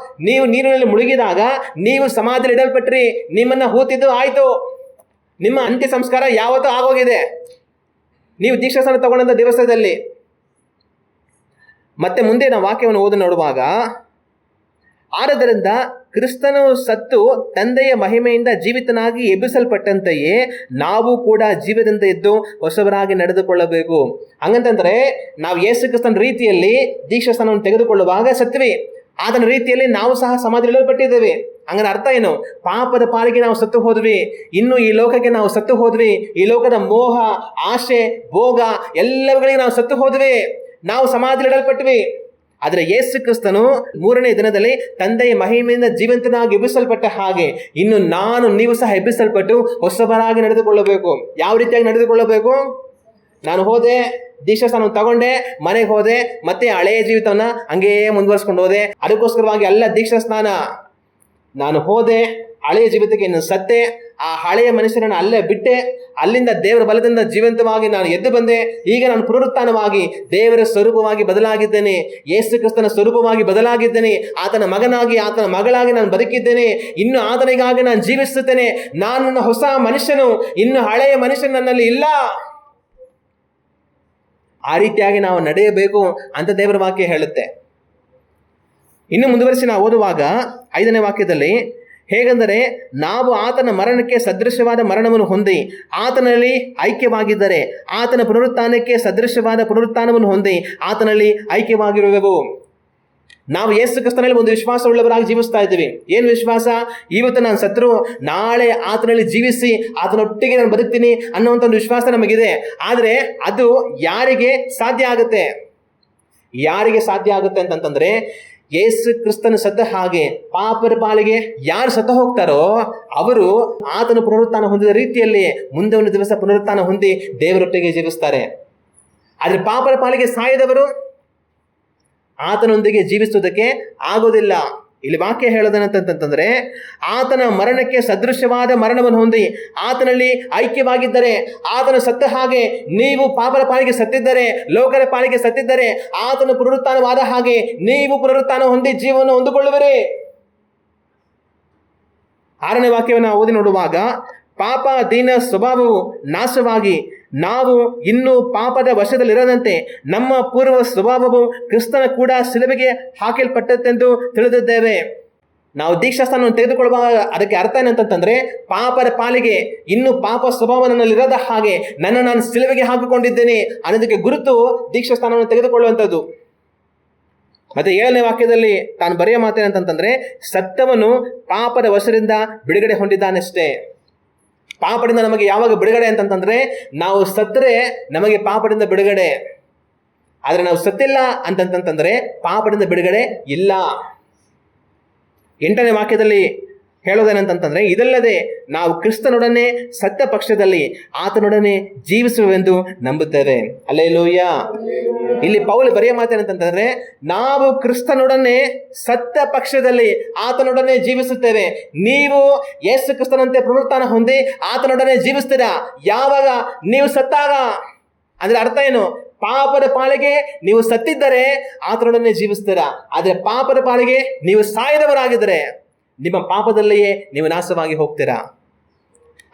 ನೀವು ನೀರಿನಲ್ಲಿ ಮುಳುಗಿದಾಗ ನೀವು ಸಮಾಧಿಯಲ್ಲಿ ಇಡಲ್ಪಟ್ರಿ, ನಿಮ್ಮನ್ನ ಹೂತಿದ್ದು ಆಯ್ತು. ನಿಮ್ಮ ಅಂತ್ಯ ಸಂಸ್ಕಾರ ಯಾವತ್ತೂ ಆಗೋಗಿದೆ ನೀವು ದೀಕ್ಷಾಸ್ನಾನ ತಗೊಂಡಂಥ ದಿವಸದಲ್ಲಿ. ಮತ್ತೆ ಮುಂದೆ ನಾವು ವಾಕ್ಯವನ್ನು ಓದಿ ನೋಡುವಾಗ, ಆದ್ದರಿಂದ ಕ್ರಿಸ್ತನು ಸತ್ತು ತಂದೆಯ ಮಹಿಮೆಯಿಂದ ಜೀವಿತನಾಗಿ ಎಬ್ಬಿಸಲ್ಪಟ್ಟಂತೆಯೇ ನಾವು ಕೂಡ ಜೀವದಿಂದ ಎದ್ದು ಹೊಸಬರಾಗಿ ನಡೆದುಕೊಳ್ಳಬೇಕು. ಹಂಗಂತಂದ್ರೆ ನಾವು ಯೇಸು ಕ್ರಿಸ್ತನ ರೀತಿಯಲ್ಲಿ ದೀಕ್ಷಾಸ್ನಾನವನ್ನು ತೆಗೆದುಕೊಳ್ಳುವಾಗ ಸತ್ವಿ, ಆತನ ರೀತಿಯಲ್ಲಿ ನಾವು ಸಹ ಸಮಾಧಿ ಇಡಲ್ಪಟ್ಟಿದ್ದೇವೆ. ಹಂಗನ ಅರ್ಥ ಏನು? ಪಾಪದ ಪಾಲಿಗೆ ನಾವು ಸತ್ತು ಹೋದ್ವಿ, ಇನ್ನು ಈ ಲೋಕಕ್ಕೆ ನಾವು ಸತ್ತು ಹೋದ್ವಿ, ಈ ಲೋಕದ ಮೋಹ, ಆಶೆ, ಭೋಗ ಎಲ್ಲವುಗಳಿಗೆ ನಾವು ಸತ್ತು ಹೋದ್ವಿ, ನಾವು ಸಮಾಧಿ ಇಡಲ್ಪಟ್ವಿ. ಆದರೆ ಯೇಸು ಕ್ರಿಸ್ತನು 3ನೇ ದಿನದಲ್ಲಿ ತಂದೆಯ ಮಹಿಮೆಯಿಂದ ಜೀವಂತನಾಗಿ ಎಬ್ಬಿಸಲ್ಪಟ್ಟ ಹಾಗೆ ಇನ್ನು ನೀವು ಸಹ ಎಬ್ಬಿಸಲ್ಪಟ್ಟು ಹೊಸಬರಾಗಿ ನಡೆದುಕೊಳ್ಳಬೇಕು. ಯಾವ ರೀತಿಯಾಗಿ ನಡೆದುಕೊಳ್ಳಬೇಕು? ನಾನು ಹೋದೆ, ದೀಕ್ಷಾಸ್ನಾನ ತಗೊಂಡೆ, ಮನೆಗೆ ಹೋದೆ, ಮತ್ತೆ ಹಳೆಯ ಜೀವಿತವನ್ನ ಹಂಗೇ ಮುಂದುವರ್ಸ್ಕೊಂಡು ಹೋದೆ. ಅದಕ್ಕೋಸ್ಕರವಾಗಿ ಅಲ್ಲ ದೀಕ್ಷಾಸ್ನಾನ. ನಾನು ಹೋದೆ, ಹಳೆಯ ಜೀವಿತಕ್ಕೆ ಇನ್ನು ಸತ್ತೆ, ಆ ಹಳೆಯ ಮನುಷ್ಯನನ್ನು ಅಲ್ಲೇ ಬಿಟ್ಟೆ, ಅಲ್ಲಿಂದ ದೇವರ ಬಲದಿಂದ ಜೀವಂತವಾಗಿ ನಾನು ಎದ್ದು ಬಂದೆ. ಈಗ ನಾನು ಪುನರುತ್ಥಾನವಾಗಿ ದೇವರ ಸ್ವರೂಪವಾಗಿ ಬದಲಾಗಿದ್ದೇನೆ, ಯೇಸು ಕ್ರಿಸ್ತನ ಸ್ವರೂಪವಾಗಿ ಬದಲಾಗಿದ್ದೇನೆ, ಆತನ ಮಗನಾಗಿ ಆತನ ಮಗಳಾಗಿ ನಾನು ಬದುಕಿದ್ದೇನೆ. ಇನ್ನು ಆತನಿಗಾಗಿ ನಾನು ಜೀವಿಸುತ್ತೇನೆ. ನಾನು ನನ್ನ ಹೊಸ ಮನುಷ್ಯನು, ಇನ್ನು ಹಳೆಯ ಮನುಷ್ಯನು ನನ್ನಲ್ಲಿ ಇಲ್ಲ. ಆ ರೀತಿಯಾಗಿ ನಾವು ನಡೆಯಬೇಕು ಅಂತ ದೇವರ ವಾಕ್ಯ ಹೇಳುತ್ತೆ. ಇನ್ನು ಮುಂದುವರಿಸಿ ನಾವು ಓದುವಾಗ 5ನೇ ವಾಕ್ಯದಲ್ಲಿ, ಹೇಗೆಂದರೆ ನಾವು ಆತನ ಮರಣಕ್ಕೆ ಸದೃಶವಾದ ಮರಣವನ್ನು ಹೊಂದಿ ಆತನಲ್ಲಿ ಐಕ್ಯವಾಗಿದ್ದರೆ ಆತನ ಪುನರುತ್ಥಾನಕ್ಕೆ ಸದೃಶವಾದ ಪುನರುತ್ಥಾನವನ್ನು ಹೊಂದಿ ಆತನಲ್ಲಿ ಐಕ್ಯವಾಗಿರುವೆವು. ನಾವು ಯೇಸು ಕ್ರಿಸ್ತನಲ್ಲಿ ಒಂದು ವಿಶ್ವಾಸವುಳ್ಳವರಾಗಿ ಜೀವಿಸ್ತಾ ಇದ್ದೀವಿ. ಏನು ವಿಶ್ವಾಸ? ಇವತ್ತು ನಾನು ಸತ್ರು ನಾಳೆ ಆತನಲ್ಲಿ ಜೀವಿಸಿ ಆತನೊಟ್ಟಿಗೆ ನಾನು ಬದುಕ್ತೀನಿ ಅನ್ನುವಂಥ ಒಂದು ವಿಶ್ವಾಸ ನಮಗಿದೆ. ಆದರೆ ಅದು ಯಾರಿಗೆ ಸಾಧ್ಯ ಆಗುತ್ತೆ? ಯಾರಿಗೆ ಸಾಧ್ಯ ಆಗುತ್ತೆ ಅಂತಂತಂದ್ರೆ, ಯೇಸು ಕ್ರಿಸ್ತನ ಸತ್ತ ಹಾಗೆ ಪಾಪರ ಪಾಲಿಗೆ ಯಾರು ಸತ್ತ ಹೋಗ್ತಾರೋ ಅವರು ಆತನ ಪುನರುತ್ಥಾನ ಹೊಂದಿದ ರೀತಿಯಲ್ಲಿ ಮುಂದೆ ಒಂದು ದಿವಸ ಪುನರುತ್ಥಾನ ಹೊಂದಿ ದೇವರೊಟ್ಟಿಗೆ ಜೀವಿಸ್ತಾರೆ. ಆದರೆ ಪಾಪರ ಪಾಲಿಗೆ ಸಾಯದವರು ಆತನೊಂದಿಗೆ ಜೀವಿಸುವುದಕ್ಕೆ ಆಗೋದಿಲ್ಲ. ಇಲ್ಲಿ ವಾಕ್ಯ ಹೇಳೋದೇನಂತಂತಂದ್ರೆ, ಆತನ ಮರಣಕ್ಕೆ ಸದೃಶವಾದ ಮರಣವನ್ನು ಹೊಂದಿ ಆತನಲ್ಲಿ ಐಕ್ಯವಾಗಿದ್ದರೆ, ಆತನ ಸತ್ತ ಹಾಗೆ ನೀವು ಪಾಪರ ಪಾಲಿಗೆ ಸತ್ತಿದ್ದರೆ, ಲೋಕದ ಪಾಲಿಗೆ ಸತ್ತಿದ್ದರೆ, ಆತನ ಪುನರುತ್ಥಾನವಾದ ಹಾಗೆ ನೀವು ಪುನರುತ್ಥಾನ ಹೊಂದಿ ಜೀವವನ್ನು ಹೊಂದಿಕೊಳ್ಳುವಿರಿ. 6ನೇ ವಾಕ್ಯವನ್ನು ಓದಿ ನೋಡುವಾಗ, ಪಾಪ ದೀನ ಸ್ವಭಾವವು ನಾಶವಾಗಿ ನಾವು ಇನ್ನೂ ಪಾಪದ ವಶದಲ್ಲಿರದಂತೆ ನಮ್ಮ ಪೂರ್ವ ಸ್ವಭಾವವು ಕ್ರಿಸ್ತನ ಕೂಡ ಶಿಲುಬೆಗೆ ಹಾಕಲ್ಪಟ್ಟತೆಂದು ತಿಳಿದಿದ್ದೇವೆ. ನಾವು ದೀಕ್ಷಾಸ್ಥಾನವನ್ನು ತೆಗೆದುಕೊಳ್ಳುವಾಗ ಅದಕ್ಕೆ ಅರ್ಥ ಏನಂತಂದ್ರೆ, ಪಾಪದ ಪಾಲಿಗೆ ಇನ್ನೂ ಪಾಪ ಸ್ವಭಾವ ನನ್ನಲ್ಲಿರದ ಹಾಗೆ ನಾನು ಶಿಲುಬೆಗೆ ಹಾಕಿಕೊಂಡಿದ್ದೇನೆ ಅನ್ನೋದಕ್ಕೆ ಗುರುತು ದೀಕ್ಷಾಸ್ಥಾನವನ್ನು ತೆಗೆದುಕೊಳ್ಳುವಂಥದ್ದು. ಮತ್ತೆ 7ನೇ ವಾಕ್ಯದಲ್ಲಿ ತಾನು ಬರೆಯ ಮಾತೇನಂತಂದ್ರೆ, ಸತ್ತವನು ಪಾಪದ ವಶದಿಂದ ಬಿಡುಗಡೆ ಹೊಂದಿದ್ದಾನಷ್ಟೇ. ಪಾಪದಿಂದ ನಮಗೆ ಯಾವಾಗ ಬಿಡುಗಡೆ ಅಂತಂತಂದ್ರೆ, ನಾವು ಸತ್ತರೆ ನಮಗೆ ಪಾಪದಿಂದ ಬಿಡುಗಡೆ. ಆದರೆ ನಾವು ಸತ್ತಿಲ್ಲ ಅಂತಂತಂದ್ರೆ ಪಾಪದಿಂದ ಬಿಡುಗಡೆ ಇಲ್ಲ. 8ನೇ ವಾಕ್ಯದಲ್ಲಿ ಹೇಳೋದೇನಂತಂದ್ರೆ, ಇದಲ್ಲದೆ ನಾವು ಕ್ರಿಸ್ತನೊಡನೆ ಸತ್ತ ಪಕ್ಷದಲ್ಲಿ ಆತನೊಡನೆ ಜೀವಿಸುವೆಂದು ನಂಬುತ್ತೇವೆ. ಹಲ್ಲೆಲೂಯಾ. ಇಲ್ಲಿ ಪೌಲ್ ಬರೆಯ ಮಾತೇನಂತಂದ್ರೆ, ನಾವು ಕ್ರಿಸ್ತನೊಡನೆ ಸತ್ತ ಪಕ್ಷದಲ್ಲಿ ಆತನೊಡನೆ ಜೀವಿಸುತ್ತೇವೆ. ನೀವು ಯೇಸು ಕ್ರಿಸ್ತನಂತೆ ಪುನರುತ್ಥಾನ ಹೊಂದಿ ಆತನೊಡನೆ ಜೀವಿಸ್ತೀರಾ. ಯಾವಾಗ? ನೀವು ಸತ್ತಾಗ. ಅಂದ್ರೆ ಅರ್ಥ ಏನು? ಪಾಪದ ಪಾಲಿಗೆ ನೀವು ಸತ್ತಿದ್ದರೆ ಆತನೊಡನೆ ಜೀವಿಸ್ತೀರಾ. ಆದರೆ ಪಾಪದ ಪಾಲಿಗೆ ನೀವು ಸಾಯದವರಾಗಿದ್ದರೆ ನಿಮ್ಮ ಪಾಪದಲ್ಲಿಯೇ ನೀವು ನಾಶವಾಗಿ ಹೋಗ್ತೀರಾ.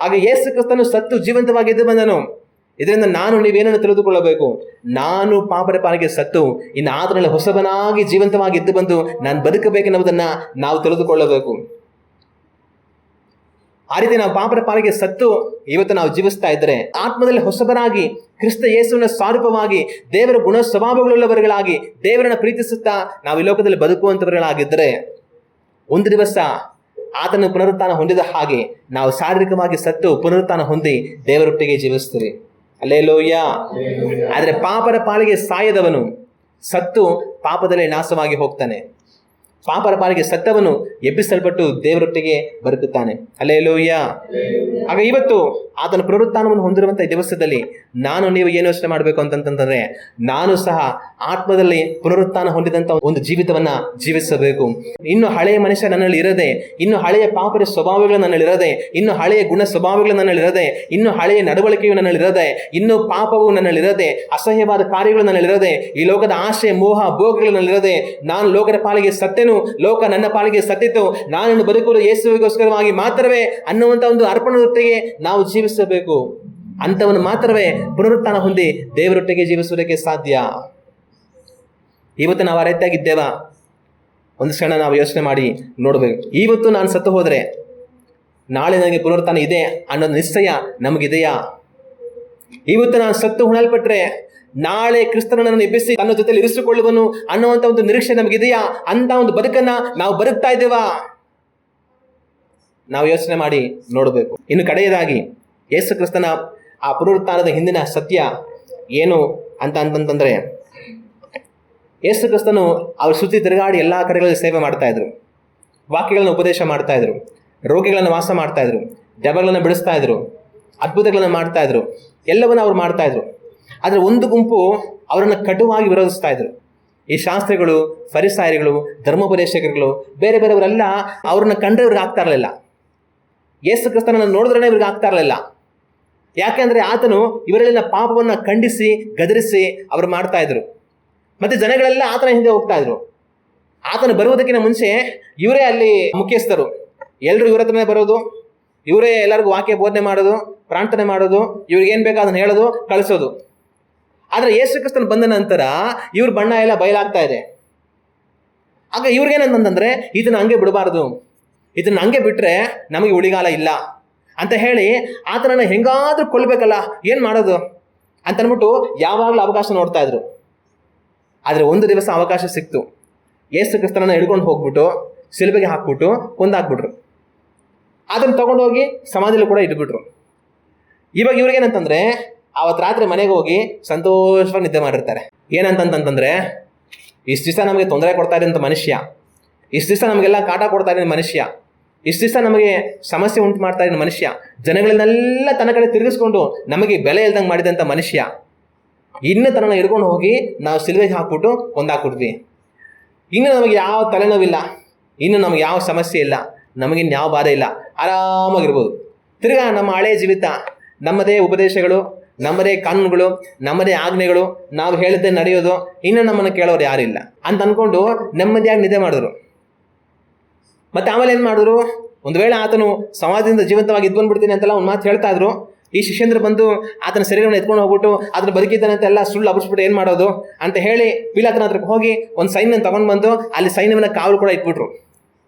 ಆಗ ಯೇಸು ಕ್ರಿಸ್ತನು ಸತ್ತು ಜೀವಂತವಾಗಿ ಎದ್ದು ಬಂದನು. ಇದರಿಂದ ನೀವೇನನ್ನು ತಿಳಿದುಕೊಳ್ಳಬೇಕು? ನಾನು ಪಾಪದ ಪಾಲಿಗೆ ಸತ್ತು ಇನ್ನು ಆತನಲ್ಲಿ ಹೊಸಬನಾಗಿ ಜೀವಂತವಾಗಿ ಎದ್ದು ಬಂದು ನಾನು ಬದುಕಬೇಕೆನ್ನುವುದನ್ನು ನಾವು ತಿಳಿದುಕೊಳ್ಳಬೇಕು. ಆ ರೀತಿ ನಾವು ಪಾಪದ ಪಾಲಿಗೆ ಸತ್ತು ಇವತ್ತು ನಾವು ಜೀವಿಸ್ತಾ ಇದ್ದರೆ, ಆತ್ಮದಲ್ಲಿ ಹೊಸಬರಾಗಿ ಕ್ರಿಸ್ತ ಯೇಸುವಿನ ಸ್ವರೂಪವಾಗಿ ದೇವರ ಗುಣ ಸ್ವಭಾವಗಳುಳ್ಳವರುಗಳಾಗಿ ದೇವರನ್ನು ಪ್ರೀತಿಸುತ್ತಾ ನಾವು ಈ ಲೋಕದಲ್ಲಿ ಬದುಕುವಂಥವರುಗಳಾಗಿದ್ದರೆ, ಒಂದು ದಿವಸ ಆತನ ಪುನರುತ್ಥಾನ ಹೊಂದಿದ ಹಾಗೆ ನಾವು ಶಾರೀರಿಕವಾಗಿ ಸತ್ತು ಪುನರುತ್ಥಾನ ಹೊಂದಿ ದೇವರೊಟ್ಟಿಗೆ ಜೀವಿಸ್ತೀವಿ. ಹಲ್ಲೆಲೂಯಾ. ಆದರೆ ಪಾಪದ ಪಾಲಿಗೆ ಸಾಯದವನು ಸತ್ತು ಪಾಪದಲ್ಲಿ ನಾಶವಾಗಿ ಹೋಗ್ತಾನೆ. ಪಾಪದ ಪಾಲಿಗೆ ಸತ್ತವನು ಎಬ್ಬಿಸಲ್ಪಟ್ಟು ದೇವರೊಟ್ಟಿಗೆ ಬದುಕುತ್ತಾನೆ. ಹಲ್ಲೆಲೂಯಾ. ಆಗ ಇವತ್ತು ಆತನ ಪುನರುತ್ಥಾನವನ್ನು ಹೊಂದಿರುವಂಥ ಈ ದಿವಸದಲ್ಲಿ ನೀವು ಏನು ಯೋಚನೆ ಮಾಡಬೇಕು ಅಂತಂತಂದ್ರೆ, ನಾನು ಸಹ ಆತ್ಮದಲ್ಲಿ ಪುನರುತ್ಥಾನ ಹೊಂದಿದಂಥ ಒಂದು ಜೀವಿತವನ್ನ ಜೀವಿಸಬೇಕು. ಇನ್ನು ಹಳೆಯ ಮನುಷ್ಯ ನನ್ನಲ್ಲಿ ಇರದೆ, ಇನ್ನು ಹಳೆಯ ಪಾಪದ ಸ್ವಭಾವಗಳು ನನ್ನಲ್ಲಿ ಇರದೆ, ಇನ್ನು ಹಳೆಯ ಗುಣ ಸ್ವಭಾವಗಳು ನನ್ನಲ್ಲಿ ಇರದೆ, ಇನ್ನು ಹಳೆಯ ನಡವಳಿಕೆಯು ನನ್ನಲ್ಲಿ ಇರದೆ, ಇನ್ನು ಪಾಪವು ನನ್ನಲ್ಲಿ ಇರದೆ, ಅಸಹ್ಯವಾದ ಕಾರ್ಯಗಳು ನನ್ನಲ್ಲಿ ಇರದೆ, ಈ ಲೋಕದ ಆಶೆ ಮೋಹ ಭೋಗಗಳು ನನ್ನಲ್ಲಿ ನಾನು ಲೋಕದ ಪಾಲಿಗೆ ಸತ್ತೆನು, ಲೋಕ ನನ್ನ ಪಾಲಿಗೆ ಸತ್ತಿತ್ತು, ನಾನು ಬದುಕುವುದು ಯೇಸುವಿಗೋಸ್ಕರವಾಗಿ ಮಾತ್ರವೇ ಅನ್ನುವಂಥ ಒಂದು ಅರ್ಪಣೆಯೊಟ್ಟಿಗೆ ನಾವು ಜೀವಿಸಬೇಕು. ಅಂಥವನ್ನು ಮಾತ್ರವೇ ಪುನರುತ್ಥಾನ ಹೊಂದಿ ದೇವರೊಟ್ಟಿಗೆ ಜೀವಿಸುವುದಕ್ಕೆ ಸಾಧ್ಯ. ಇವತ್ತು ನಾವು ಆ ರೀತಿಯಾಗಿದ್ದೇವಾ? ಒಂದು ಕ್ಷಣ ನಾವು ಯೋಚನೆ ಮಾಡಿ ನೋಡಬೇಕು. ಇವತ್ತು ನಾನು ಸತ್ತು ಹೋದರೆ ನಾಳೆ ನನಗೆ ಪುನರುತ್ಥಾನ ಇದೆ ಅನ್ನೋದು ನಿಶ್ಚಯ ನಮಗಿದೆಯಾ? ಇವತ್ತು ನಾನು ಸತ್ತು ಹುಣಲ್ಪಟ್ರೆ ನಾಳೆ ಕ್ರಿಸ್ತನನ್ನು ಎಬ್ಬಿಸಿ ತನ್ನ ಜೊತೆಲಿ ಇರಿಸಿಕೊಳ್ಳುವನು ಅನ್ನುವಂಥ ಒಂದು ನಿರೀಕ್ಷೆ ನಮಗಿದೆಯಾ? ಅಂತ ಒಂದು ಬದುಕನ್ನ ನಾವು ಬದುಕ್ತಾ ಇದ್ದೇವಾ? ನಾವು ಯೋಚನೆ ಮಾಡಿ ನೋಡಬೇಕು. ಇನ್ನು ಕಡೆಯದಾಗಿ ಯೇಸು ಕ್ರಿಸ್ತನ ಆ ಪುನರುತ್ಥಾನದ ಹಿಂದಿನ ಸತ್ಯ ಏನು ಅಂತಂದ್ರೆ, ಯೇಸು ಕ್ರಿಸ್ತನು ಅವ್ರ ಸುತ್ತಿ ತಿರುಗಾಡಿ ಎಲ್ಲ ಕಡೆಗಳಲ್ಲಿ ಸೇವೆ ಮಾಡ್ತಾ ಇದ್ರು, ವಾಕ್ಯಗಳನ್ನು ಉಪದೇಶ ಮಾಡ್ತಾ ಇದ್ರು, ರೋಗಿಗಳನ್ನು ವಾಸ ಮಾಡ್ತಾ ಇದ್ರು, ದೆವ್ವಗಳನ್ನು ಬಿಡಿಸ್ತಾ ಇದ್ರು, ಅದ್ಭುತಗಳನ್ನು ಮಾಡ್ತಾ ಇದ್ರು, ಎಲ್ಲವನ್ನ ಅವ್ರು ಮಾಡ್ತಾ ಇದ್ರು. ಆದರೆ ಒಂದು ಗುಂಪು ಅವರನ್ನು ಕಟುವಾಗಿ ವಿರೋಧಿಸ್ತಾ ಇದ್ರು. ಈ ಶಾಸ್ತ್ರಿಗಳು, ಫರಿಸಾಯರುಗಳು, ಧರ್ಮೋಪದೇಶಕರುಗಳು, ಬೇರೆ ಬೇರೆಯವರೆಲ್ಲ ಅವ್ರನ್ನ ಕಂಡ್ರೆ ಇವ್ರಿಗೆ ಆಗ್ತಾ ಇರಲಿಲ್ಲ. ಯೇಸು ಕ್ರಿಸ್ತನನ್ನು ನೋಡಿದ್ರೆ ಇವ್ರಿಗೆ ಆಗ್ತಾ ಇರಲಿಲ್ಲ. ಯಾಕೆಂದ್ರೆ ಆತನು ಇವರೆಲ್ಲ ಪಾಪವನ್ನು ಖಂಡಿಸಿ ಗದರಿಸಿ ಅವರು ಮಾಡ್ತಾ ಇದ್ರು. ಮತ್ತೆ ಜನಗಳೆಲ್ಲ ಆತನ ಹಿಂದೆ ಹೋಗ್ತಾ ಇದ್ರು. ಆತನು ಬರುವುದಕ್ಕಿಂತ ಮುಂಚೆ ಇವರೇ ಅಲ್ಲಿ ಮುಖ್ಯಸ್ಥರು, ಎಲ್ಲರೂ ಇವ್ರ ಹತ್ರನೇ ಬರೋದು, ಇವರೇ ಎಲ್ಲರಿಗೂ ವಾಕ್ಯ ಬೋಧನೆ ಮಾಡೋದು, ಪ್ರಾರ್ಥನೆ ಮಾಡೋದು, ಇವ್ರಿಗೇನು ಬೇಕು ಅದನ್ನು ಹೇಳೋದು, ಕಳಿಸೋದು. ಆದರೆ ಯೇಸು ಕ್ರಿಸ್ತನು ಬಂದ ನಂತರ ಇವ್ರ ಬಣ್ಣ ಎಲ್ಲ ಬಯಲಾಗ್ತಾ ಇದೆ. ಆಗ ಇವ್ರಿಗೇನಂತಂದ್ರೆ ಇದನ್ನ ಹಂಗೆ ಬಿಡಬಾರ್ದು, ಇದನ್ನ ಹಂಗೆ ಬಿಟ್ರೆ ನಮಗೆ ಉಳಿಗಾಲ ಇಲ್ಲ ಅಂತ ಹೇಳಿ ಆತನನ್ನು ಹೆಂಗಾದ್ರೂ ಕೊಲ್ಲಬೇಕಲ್ಲ, ಏನು ಮಾಡೋದು ಅಂತ ಅಂದ್ಬಿಟ್ಟು ಯಾವಾಗಲೂ ಅವಕಾಶ ನೋಡ್ತಾ ಇದ್ರು. ಆದರೆ ಒಂದು ದಿವಸ ಅವಕಾಶ ಸಿಕ್ತು. ಯೇಸು ಕ್ರಿಸ್ತನನ್ನು ಹಿಡ್ಕೊಂಡು ಹೋಗ್ಬಿಟ್ಟು ಶಿಲುಬೆಗೆ ಹಾಕ್ಬಿಟ್ಟು ಕೊಂದಾಕ್ಬಿಟ್ರು. ಅದನ್ನು ತಗೊಂಡೋಗಿ ಸಮಾಧಿಯಲ್ಲಿ ಕೂಡ ಇಟ್ಬಿಟ್ರು. ಇವಾಗ ಇವ್ರಿಗೇನಂತಂದ್ರೆ ಅವತ್ತು ರಾತ್ರಿ ಮನೆಗೆ ಹೋಗಿ ಸಂತೋಷವಾಗಿ ನಿದ್ದೆ ಮಾಡಿರ್ತಾರೆ. ಏನಂತಂತಂದ್ರೆ ಇಷ್ಟು ದಿವಸ ನಮಗೆ ತೊಂದರೆ ಕೊಡ್ತಾ ಇರೋಂಥ ಮನುಷ್ಯ, ಇಷ್ಟು ದಿವಸ ನಮಗೆಲ್ಲ ಕಾಟ ಕೊಡ್ತಾ ಇರೋ ಮನುಷ್ಯ, ಇಷ್ಟು ದಿವಸ ನಮಗೆ ಸಮಸ್ಯೆ ಉಂಟು ಮಾಡ್ತಾ ಇರೋ ಮನುಷ್ಯ, ಜನಗಳನ್ನೆಲ್ಲ ತನ್ನ ಕಡೆ ತಿರುಗಿಸ್ಕೊಂಡು ನಮಗೆ ಬೆಲೆ ಇಲ್ದಂಗೆ ಮಾಡಿದಂಥ ಮನುಷ್ಯ, ಇನ್ನು ತನ್ನನ್ನು ಹಿಡ್ಕೊಂಡು ಹೋಗಿ ನಾವು ಸಿಲುಬೆಗೆ ಹಾಕ್ಬಿಟ್ಟು ಕೊಂದಾಕ್ಬಿಟ್ವಿ. ಇನ್ನು ನಮಗೆ ಯಾವ ತಲೆನೋವಿಲ್ಲ, ಇನ್ನು ನಮಗೆ ಯಾವ ಸಮಸ್ಯೆ ಇಲ್ಲ, ನಮಗಿನ್ನು ಯಾವ ಬಾಧೆ ಇಲ್ಲ, ಆರಾಮಾಗಿರ್ಬೋದು. ತಿರ್ಗಾ ನಮ್ಮ ಹಳೆಯ ಜೀವಿತ, ನಮ್ಮದೇ ಉಪದೇಶಗಳು, ನಮ್ಮದೇ ಕಾನೂನುಗಳು, ನಮ್ಮದೇ ಆಜ್ಞೆಗಳು, ನಾವು ಹೇಳಿದ್ದೆ ನಡೆಯೋದು, ಇನ್ನು ನಮ್ಮನ್ನು ಕೇಳೋರು ಯಾರಿಲ್ಲ ಅಂತ ಅಂದ್ಕೊಂಡು ನೆಮ್ಮದಿಯಾಗಿ ನಿದ್ದೆ ಮಾಡಿದ್ರು. ಮತ್ತೆ ಆಮೇಲೆ ಏನು ಮಾಡಿದ್ರು, ಒಂದು ವೇಳೆ ಆತನು ಸಮಾಜದಿಂದ ಜೀವಂತವಾಗಿ ಇದ್ಕೊಂಡ್ಬಿಡ್ತೀನಿ ಅಂತೆಲ್ಲ ಒಂದು ಮಾತು ಹೇಳ್ತಾ ಇದ್ರು. ಈ ಶಿಷ್ಯಂದ್ರು ಬಂದು ಆತನ ಶರೀರವನ್ನು ಎತ್ಕೊಂಡು ಹೋಗ್ಬಿಟ್ಟು ಅದನ್ನು ಬದುಕಿದ್ದಾನೆ ಅಂತೆಲ್ಲ ಸುಳ್ಳು ಹಬ್ಬಿಸ್ಬಿಟ್ಟು ಏನು ಮಾಡೋದು ಅಂತ ಹೇಳಿ ಪಿಲಾತನ ಹತ್ರಕ್ಕೆ ಹೋಗಿ ಒಂದು ಸೈನ್ಯನ ತಗೊಂಡು ಬಂದು ಅಲ್ಲಿ ಸೈನ್ಯವನ್ನು ಕಾವಲು ಕೂಡ ಇಟ್ಬಿಟ್ರು.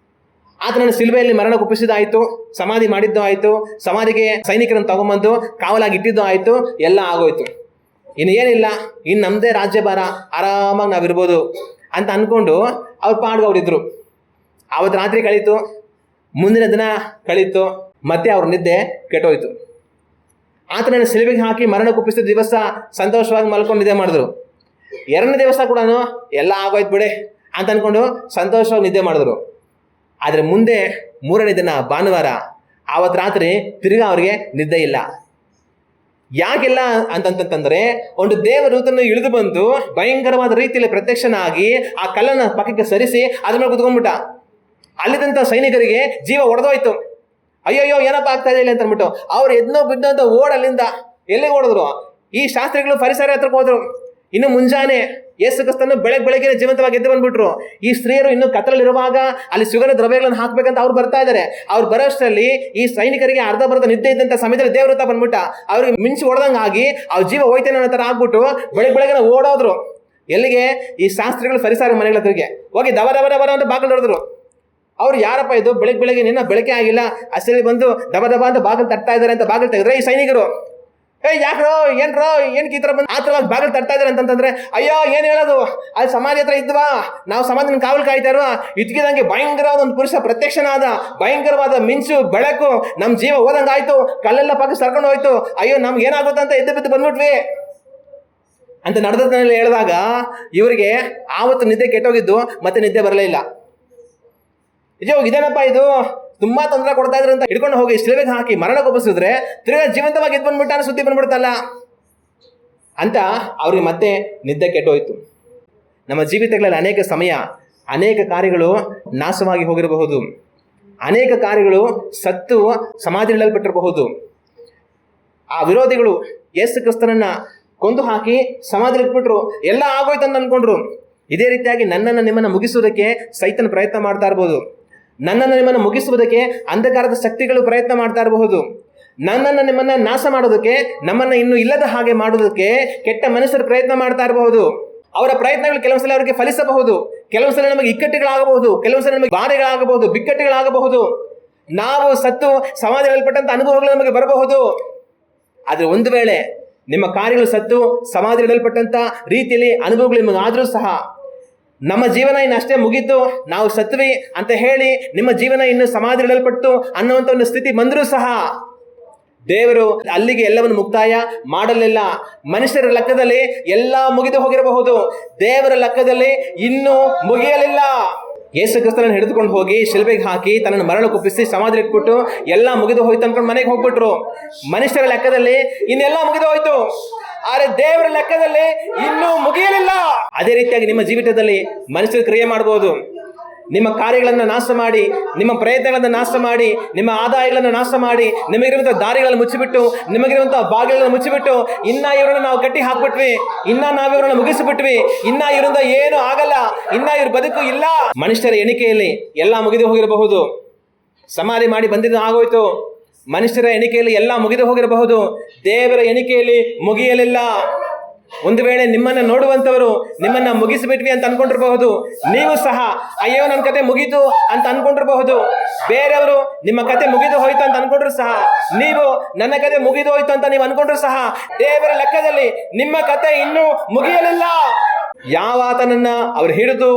ಆತನನ್ನು ಶಿಲುಬೆಯಲ್ಲಿ ಮರಣ ಒಪ್ಪಿಸಿದಾಯಿತು, ಸಮಾಧಿ ಮಾಡಿದ್ದು ಆಯಿತು, ಸಮಾಧಿಗೆ ಸೈನಿಕರನ್ನು ತಗೊಂಬಂದು ಕಾವಲಾಗಿ ಇಟ್ಟಿದ್ದು ಆಯಿತು, ಎಲ್ಲ ಆಗೋಯ್ತು. ಇನ್ನು ಏನಿಲ್ಲ, ಇನ್ನು ನಮ್ಮದೇ ರಾಜ್ಯಭಾರ, ಆರಾಮಾಗಿ ನಾವಿರ್ಬೋದು ಅಂತ ಅಂದ್ಕೊಂಡು ಅವ್ರ ಪಾಡ್ಗೆ ಅವರಿದ್ರು. ಆವತ್ತು ರಾತ್ರಿ ಕಳೀತು, ಮುಂದಿನ ದಿನ ಕಳೀತು, ಮತ್ತೆ ಅವ್ರ ನಿದ್ದೆ ಕೆಟ್ಟೋಯ್ತು. ಆತನನ್ನು ಶಿಲುಬೆಗೆ ಹಾಕಿ ಮರಣ ಒಪ್ಪಿಸಿದ ದಿವಸ ಸಂತೋಷವಾಗಿ ಮಲ್ಕೊಂಡು ನಿದ್ದೆ ಮಾಡಿದ್ರು. ಎರಡನೇ ದಿವಸ ಕೂಡ ಎಲ್ಲ ಆಗೋಯ್ತು ಬಿಡೆ ಅಂತ ಅಂದ್ಕೊಂಡು ಸಂತೋಷವಾಗಿ ನಿದ್ದೆ ಮಾಡಿದ್ರು. ಆದರೆ ಮುಂದೆ ಮೂರನೇ ದಿನ ಭಾನುವಾರ, ಆವತ್ತು ರಾತ್ರಿ ತಿರ್ಗಾ ಅವ್ರಿಗೆ ನಿದ್ದೆ ಇಲ್ಲ. ಯಾಕೆಲ್ಲ ಅಂತಂತಂದ್ರೆ ಒಂದು ದೇವದೂತನು ಇಳಿದು ಬಂದು ಭಯಂಕರವಾದ ರೀತಿಯಲ್ಲಿ ಪ್ರತ್ಯಕ್ಷನಾಗಿ ಆ ಕಲ್ಲನ್ನು ಪಕ್ಕಕ್ಕೆ ಸರಿಸಿ ಅದ್ರ ಮೇಲೆ ಕುತ್ಕೊಂಡ್ಬಿಟ್ಟ. ಅಲ್ಲಿದ್ದಂಥ ಸೈನಿಕರಿಗೆ ಜೀವ ಒಡೆದೋಯ್ತು. ಅಯ್ಯಯ್ಯೋ ಏನಪ್ಪ ಆಗ್ತಾ ಇದೆ ಅಂತ ಅಂದ್ಬಿಟ್ಟು ಅವ್ರು ಎದ್ನೋ ಬಿದ್ದೋ ಅಂತ ಅಲ್ಲಿಂದ ಎಲ್ಲಿಗೆ ಓಡಿದ್ರು? ಈ ಶಾಸ್ತ್ರಿಗಳು ಫರಿಸಾಯರ ಹತ್ರಕ್ಕೆ ಹೋದ್ರು. ಇನ್ನು ಮುಂಜಾನೆ ಯೇಸು ಕ್ರಿಸ್ತನು ಬೆಳಗ್ಗೆ ಜೀವಂತವಾಗಿ ಎದ್ದು ಬಂದ್ಬಿಟ್ರು. ಈ ಸ್ತ್ರೀಯರು ಇನ್ನು ಕತ್ತಲಲ್ಲಿರುವಾಗ ಅಲ್ಲಿ ಸುಗಂಧ ದ್ರವ್ಯಗಳನ್ನು ಹಾಕ್ಬೇಕಂತ ಅವ್ರು ಬರ್ತಾ ಇದ್ದಾರೆ. ಅವ್ರು ಬರೋಷ್ಟರಲ್ಲಿ ಈ ಸೈನಿಕರಿಗೆ ಅರ್ಧ ಬರ್ಧ ನಿದ್ದೆ ಇದ್ದಂಥ ಸಮಯದಲ್ಲಿ ದೇವರೂತ ಬಂದ್ಬಿಟ್ಟ. ಅವ್ರಿಗೆ ಮಿಂಚು ಹೊಡೆದಂಗೆ ಆಗಿ ಅವ್ರ ಜೀವ ಹೋಯ್ತೇನೆ ಅನ್ನೋ ಥರ ಆಗ್ಬಿಟ್ಟು ಬೆಳಗ್ಗೆ ಓಡೋದ್ರು. ಎಲ್ಲಿಗೆ? ಈ ಶಾಸ್ತ್ರಿಗಳು ಫರಿಸಾಯರ ಮನೆಗಳ ಹತ್ರಕ್ಕೆ ಹೋಗಿ ದವ ದವ ದವ ಅಂತ ಬಾಗಿಲು ಹೊಡೆದ್ರು. ಅವ್ರು ಯಾರಪ್ಪ ಇದು ಬೆಳಗ್ಗೆ ನಿನ್ನ ಬೆಳಕೆ ಆಗಿಲ್ಲ, ಅಷ್ಟರಲ್ಲಿ ಬಂದು ದಬ ದಬ ಅಂತ ಬಾಗಿಲು ತಟ್ತಾ ಇದ್ದಾರೆ ಅಂತ ಬಾಗಿಲು ತೆಗೆದ್ರೆ ಈ ಸೈನಿಕರು ಯಾಕ್ರೋ ಏನ್ರೋ ಏನಕ್ಕೆ ಈ ಥರ ಬಂದು ಆ ಥರವಾಗಿ ಬಾಗಿಲು ತಟ್ತಾ ಇದ್ದಾರೆ ಅಂತಂದ್ರೆ, ಅಯ್ಯೋ ಏನು ಹೇಳೋದು, ಅಲ್ಲಿ ಸಮಾಧಿ ಹತ್ರ ಇದ್ವಾ, ನಾವು ಸಮಾಧಿನ ಕಾವಲು ಕಾಯ್ತಾ ಇರುವ, ಇದ್ಕಿದಂಗೆ ಭಯಂಕರವಾದ ಒಂದು ಪುರುಷ ಪ್ರತ್ಯಕ್ಷನಾದ, ಭಯಂಕರವಾದ ಮಿಂಚು ಬೆಳಕು, ನಮ್ಮ ಜೀವ ಹೋದಂಗಾಯ್ತು, ಕಲ್ಲೆಲ್ಲ ಪಕ್ಕ ಸರ್ಕೊಂಡು ಹೋಯ್ತು, ಅಯ್ಯೋ ನಮ್ಗೆ ಏನಾಗುತ್ತೆ ಅಂತ ಎದ್ದು ಬಿದ್ದು ಬಂದ್ಬಿಟ್ವಿ ಅಂತ ನಡೆದಲ್ಲಿ ಹೇಳಿದಾಗ ಇವರಿಗೆ ಆವತ್ತು ನಿದ್ದೆ ಕೆಟ್ಟೋಗಿದ್ದು ಮತ್ತೆ ನಿದ್ದೆ ಬರಲೇ ಇಲ್ಲ. ನಿಜ ಇದೇನಪ್ಪ ಇದು, ತುಂಬಾ ತೊಂದರೆ ಕೊಡ್ತಾ ಇದ್ರು ಅಂತ ಹಿಡ್ಕೊಂಡು ಹೋಗಿ ಶಿಲುಬೆಗೆ ಹಾಕಿ ಮರಣ ಒಪ್ಪಿಸಿದ್ರೆ ತಿರ್ಗಾ ಜೀವಂತವಾಗಿ ಎದ್ದು ಬಂದ್ಬಿಟ್ಟ ಅನ್ನೋ ಸುದ್ದಿ ಬಂದ್ಬಿಡ್ತಲ್ಲ ಅಂತ ಅವ್ರಿಗೆ ಮತ್ತೆ ನಿದ್ದೆ ಕೆಟ್ಟೋಯ್ತು. ನಮ್ಮ ಜೀವಿತಗಳಲ್ಲಿ ಅನೇಕ ಸಮಯ ಅನೇಕ ಕಾರ್ಯಗಳು ನಾಶವಾಗಿ ಹೋಗಿರಬಹುದು, ಅನೇಕ ಕಾರ್ಯಗಳು ಸತ್ತು ಸಮಾಧಿಯಿಡಲ್ಪಟ್ಟಿರಬಹುದು. ಆ ವಿರೋಧಿಗಳು ಯೇಸು ಕ್ರಿಸ್ತನನ್ನ ಕೊಂದು ಹಾಕಿ ಸಮಾಧಿ ಇಟ್ಬಿಟ್ರು, ಎಲ್ಲ ಆಗೋಯ್ತು ಅಂತ ಅನ್ಕೊಂಡ್ರು. ಇದೇ ರೀತಿಯಾಗಿ ನನ್ನನ್ನು ನಿಮ್ಮನ್ನು ಮುಗಿಸುವುದಕ್ಕೆ ಸೈತನ ಪ್ರಯತ್ನ ಮಾಡ್ತಾ ಇರ್ಬೋದು. ನನ್ನನ್ನು ನಿಮ್ಮನ್ನು ಮುಗಿಸುವುದಕ್ಕೆ ಅಂಧಕಾರದ ಶಕ್ತಿಗಳು ಪ್ರಯತ್ನ ಮಾಡ್ತಾ ಇರಬಹುದು. ನನ್ನನ್ನು ನಿಮ್ಮನ್ನು ನಾಶ ಮಾಡೋದಕ್ಕೆ, ನಮ್ಮನ್ನು ಇನ್ನು ಇಲ್ಲದ ಹಾಗೆ ಮಾಡೋದಕ್ಕೆ ಕೆಟ್ಟ ಮನುಷ್ಯರು ಪ್ರಯತ್ನ ಮಾಡ್ತಾ ಇರಬಹುದು. ಅವರ ಪ್ರಯತ್ನಗಳು ಕೆಲವೊಂದ್ಸಲ ಅವರಿಗೆ ಫಲಿಸಬಹುದು, ಕೆಲವೊಂದ್ಸಲ ನಮಗೆ ಇಕ್ಕಟ್ಟುಗಳಾಗಬಹುದು, ಕೆಲವೊಂದ್ಸಲ ನಮಗೆ ಬಾಧೆಗಳಾಗಬಹುದು, ಬಿಕ್ಕಟ್ಟುಗಳಾಗಬಹುದು. ನಾವು ಸತ್ತು ಸಮಾಧಿಯಲ್ಪಟ್ಟಂತ ಅನುಭವಗಳು ನಮಗೆ ಬರಬಹುದು. ಆದರೆ ಒಂದು ವೇಳೆ ನಿಮ್ಮ ಕಾರ್ಯಗಳು ಸತ್ತು ಸಮಾಧಿಯಿಡಲ್ಪಟ್ಟಂತ ರೀತಿಯಲ್ಲಿ ಅನುಭವಗಳು ನಿಮಗಾದರೂ ಸಹ ನಮ್ಮ ಜೀವನ ಇನ್ನು ಅಷ್ಟೇ ಮುಗೀತು, ನಾವು ಸತ್ವಿ ಅಂತ ಹೇಳಿ ನಿಮ್ಮ ಜೀವನ ಇನ್ನು ಸಮಾಧಿಯಿಡಲ್ಪಟ್ಟು ಅನ್ನುವಂಥ ಒಂದು ಸ್ಥಿತಿ ಬಂದರೂ ಸಹ ದೇವರು ಅಲ್ಲಿಗೆ ಎಲ್ಲವನ್ನು ಮುಕ್ತಾಯ ಮಾಡಲಿಲ್ಲ. ಮನುಷ್ಯರ ಲೆಕ್ಕದಲ್ಲಿ ಎಲ್ಲ ಮುಗಿದು ಹೋಗಿರಬಹುದು, ದೇವರ ಲೆಕ್ಕದಲ್ಲಿ ಇನ್ನೂ ಮುಗಿಯಲಿಲ್ಲ. ಯೇಸು ಕ್ರಿಸ್ತನನ್ನು ಹಿಡಿದುಕೊಂಡು ಹೋಗಿ ಶಿಲುಬೆಗೆ ಹಾಕಿ ತನ್ನನ್ನು ಮರಣ ಕುಪ್ಪಿಸಿ ಸಮಾಧಿ ಇಟ್ಬಿಟ್ಟು ಎಲ್ಲ ಮುಗಿದು ಹೋಯ್ತು ಅನ್ಕೊಂಡು ಮನೆಗೆ ಹೋಗ್ಬಿಟ್ರು. ಮನುಷ್ಯರ ಲೆಕ್ಕದಲ್ಲಿ ಇನ್ನೆಲ್ಲ ಮುಗಿದು ಹೋಯ್ತು, ಆದರೆ ದೇವರ ಲೆಕ್ಕದಲ್ಲಿ ಇನ್ನೂ ಮುಗಿಯಲಿಲ್ಲ. ಅದೇ ರೀತಿಯಾಗಿ ನಿಮ್ಮ ಜೀವಿತದಲ್ಲಿ ಮನುಷ್ಯರು ಕ್ರಿಯೆ ಮಾಡಬಹುದು. ನಿಮ್ಮ ಕಾರ್ಯಗಳನ್ನು ನಾಶ ಮಾಡಿ, ನಿಮ್ಮ ಪ್ರಯತ್ನಗಳನ್ನು ನಾಶ ಮಾಡಿ, ನಿಮ್ಮ ಆದಾಯಗಳನ್ನು ನಾಶ ಮಾಡಿ, ನಿಮಗಿರುವಂಥ ದಾರಿಗಳನ್ನು ಮುಚ್ಚಿಬಿಟ್ಟು, ನಿಮಗಿರುವಂಥ ಬಾಗಿಲನ್ನು ಮುಚ್ಚಿಬಿಟ್ಟು, ಇನ್ನ ಇವರನ್ನು ನಾವು ಕಟ್ಟಿ ಹಾಕ್ಬಿಟ್ವಿ, ಇನ್ನ ನಾವಿವರನ್ನು ಮುಗಿಸಿಬಿಟ್ವಿ, ಇನ್ನ ಇವರಿಂದ ಏನು ಆಗಲ್ಲ, ಇನ್ನ ಇವ್ರ ಬದುಕು ಇಲ್ಲ. ಮನುಷ್ಯರ ಎಣಿಕೆಯಲ್ಲಿ ಎಲ್ಲ ಮುಗಿದು ಹೋಗಿರಬಹುದು, ಸಮಾಧಿ ಮಾಡಿ ಬಂದಿದ್ದು ಆಗೋಯ್ತು. ಮನುಷ್ಯರ ಎಣಿಕೆಯಲ್ಲಿ ಎಲ್ಲ ಮುಗಿದು ಹೋಗಿರಬಹುದು, ದೇವರ ಎಣಿಕೆಯಲ್ಲಿ ಮುಗಿಯಲಿಲ್ಲ. ಒಂದು ವೇಳೆ ನಿಮ್ಮನ್ನ ನೋಡುವಂತವರು ನಿಮ್ಮನ್ನ ಮುಗಿಸಿಬಿಟ್ವಿ ಅಂತ ಅನ್ಕೊಂಡಿರಬಹುದು. ನೀವು ಸಹ ಅಯ್ಯೋ ನನ್ನ ಕತೆ ಮುಗೀತು ಅಂತ ಅನ್ಕೊಂಡಿರಬಹುದು. ಬೇರೆಯವರು ನಿಮ್ಮ ಕತೆ ಮುಗಿದು ಹೋಯ್ತು ಅಂತ ಅನ್ಕೊಂಡ್ರು ಸಹ, ನೀವು ನನ್ನ ಕತೆ ಮುಗಿದು ಹೋಯ್ತು ಅಂತ ನೀವು ಅನ್ಕೊಂಡ್ರು ಸಹ, ದೇವರ ಲೆಕ್ಕದಲ್ಲಿ ನಿಮ್ಮ ಕತೆ ಇನ್ನೂ ಮುಗಿಯಲಿಲ್ಲ. ಯಾವ ಆತನನ್ನ ಅವರು ಹಿಡಿದು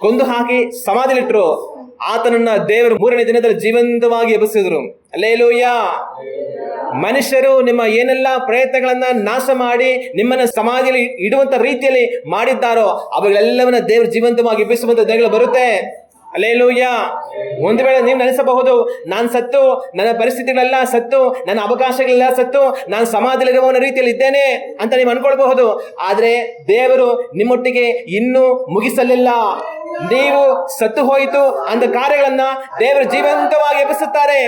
ಕೊಂದು ಹಾಕಿ ಸಮಾಧಿಲಿಟ್ರು, ಆತನನ್ನ ದೇವರು 3ನೇ ದಿನದಲ್ಲಿ ಜೀವಂತವಾಗಿ ಎಬ್ಬಿಸಿದ್ರು. ಹಲ್ಲೆಲೂಯಾ. ಮನುಷ್ಯರು ನಿಮ್ಮ ಏನೆಲ್ಲ ಪ್ರಯತ್ನಗಳನ್ನ ನಾಶ ಮಾಡಿ ನಿಮ್ಮನ್ನ ಸಮಾಧಿಯಲ್ಲಿ ಇಡುವಂತ ರೀತಿಯಲ್ಲಿ ಮಾಡಿದ್ದಾರೋ ಅವುಗಳೆಲ್ಲವನ್ನ ದೇವರು ಜೀವಂತವಾಗಿ ಎಬ್ಬಿಸುವಂತ ದಿನಗಳು ಬರುತ್ತೆ. ಹಲ್ಲೆಲೂಯಾ. ಒಂದು ವೇಳೆ ನೀವು ನೆನೆಸಬಹುದು, ನಾನು ಸತ್ತು, ನನ್ನ ಪರಿಸ್ಥಿತಿಗಳೆಲ್ಲ ಸತ್ತು, ನನ್ನ ಅವಕಾಶಗಳೆಲ್ಲ ಸತ್ತು, ನಾನು ಸಮಾಧಿಯಲ್ಲಿರುವವನ ರೀತಿಯಲ್ಲಿ ಇದ್ದೇನೆ ಅಂತ ನೀವು ಅನ್ಕೊಳ್ಬಹುದು. ಆದ್ರೆ ದೇವರು ನಿಮ್ಮೊಟ್ಟಿಗೆ ಇನ್ನೂ ಮುಗಿಸಲಿಲ್ಲ. ನೀವು ಸತ್ತು ಹೋಯಿತು ಅಂತ ಕಾರ್ಯಗಳನ್ನ ದೇವರು ಜೀವಂತವಾಗಿ ಎಬ್ಬಿಸುತ್ತಾರೆ.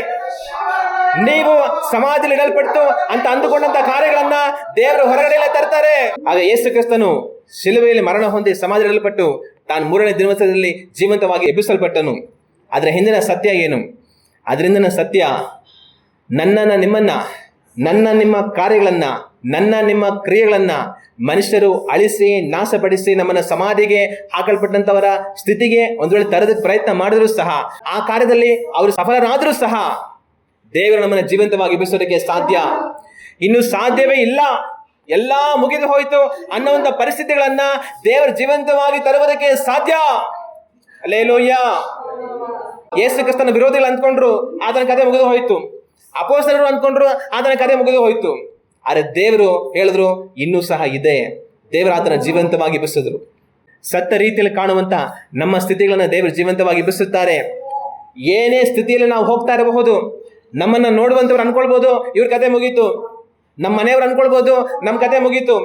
ನೀವು ಸಮಾಧಿಯಲ್ಲಿ ಇಡಲ್ಪಟ್ಟು ಅಂತ ಅಂದುಕೊಂಡಂತ ಕಾರ್ಯಗಳನ್ನ ದೇವರು ಹೊರಗಡೆ ತರ್ತಾರೆ. ಆಗ ಯೇಸು ಕ್ರಿಸ್ತನು ಶಿಲುಬೆಯಲ್ಲಿ ಮರಣ ಹೊಂದಿ ಸಮಾಧಿಯಲ್ಲಿ ಇಡಲ್ಪಟ್ಟು ತಾನು 3ನೇ ದಿವಸದಲ್ಲಿ ಜೀವಂತವಾಗಿ ಎಬ್ಬಿಸಲ್ಪಟ್ಟನು. ಅದರ ಹಿಂದಿನ ಸತ್ಯ ಏನು? ಅದರಿಂದ ಸತ್ಯ ನನ್ನ ನಿಮ್ಮ ಕಾರ್ಯಗಳನ್ನ, ನಿಮ್ಮ ಕ್ರಿಯೆಗಳನ್ನ ಮನುಷ್ಯರು ಅಳಿಸಿ ನಾಶಪಡಿಸಿ ನಮ್ಮನ್ನ ಸಮಾಧಿಗೆ ಹಾಕಲ್ಪಟ್ಟಂತವರ ಸ್ಥಿತಿಗೆ ಒಂದು ವೇಳೆ ತರೋದಕ್ಕೆ ಪ್ರಯತ್ನ ಮಾಡಿದ್ರು ಸಹ, ಆ ಕಾರ್ಯದಲ್ಲಿ ಅವರು ಸಫಲರಾದರೂ ಸಹ ದೇವರು ನಮ್ಮನ್ನ ಜೀವಂತವಾಗಿ ಎಬ್ಬಿಸೋದಕ್ಕೆ ಸಾಧ್ಯ ಇನ್ನು ಸಾಧ್ಯವೇ ಇಲ್ಲ. ಎಲ್ಲಾ ಮುಗಿದು ಹೋಯ್ತು ಅನ್ನುವಂತ ಪರಿಸ್ಥಿತಿಗಳನ್ನ ದೇವರು ಜೀವಂತವಾಗಿ ತರುವುದಕ್ಕೆ ಸಾಧ್ಯ. ಹಲ್ಲೆಲೂಯಾ. ಯೇಸು ಕ್ರಿಸ್ತನ ವಿರೋಧಿಗಳು ಅಂದ್ಕೊಂಡ್ರು, ಆತನ ಕಥೆ ಮುಗಿದು ಹೋಯ್ತು. ಅಪೊಸ್ತಲರು ಅಂದ್ಕೊಂಡ್ರು, ಆತನ ಕಥೆ ಮುಗಿದು ಹೋಯ್ತು. ಆದ್ರೆ ದೇವರು ಹೇಳಿದ್ರು ಇನ್ನೂ ಸಹ ಇದೆ. ದೇವರು ಆತನ ಜೀವಂತವಾಗಿ ಎಬ್ಬಿಸಿದ್ರು. ಸತ್ತ ರೀತಿಯಲ್ಲಿ ಕಾಣುವಂತ ನಮ್ಮ ಸ್ಥಿತಿಗಳನ್ನ ದೇವರು ಜೀವಂತವಾಗಿ ಎಬ್ಬಿಸುತ್ತಾರೆ. ಏನೇ ಸ್ಥಿತಿಯಲ್ಲಿ ನಾವು ಹೋಗ್ತಾ ಇರಬಹುದು, ನಮ್ಮನ್ನ ನೋಡುವಂತವ್ರು ಅನ್ಕೊಳ್ಬಹುದು ಇವ್ರ ಕತೆ ಮುಗೀತು, ನಮ್ಮ ಮನೆಯವ್ರು ಅನ್ಕೊಳ್ಬಹುದು ನಮ್ಮ ಕತೆ ಮುಗೀತು,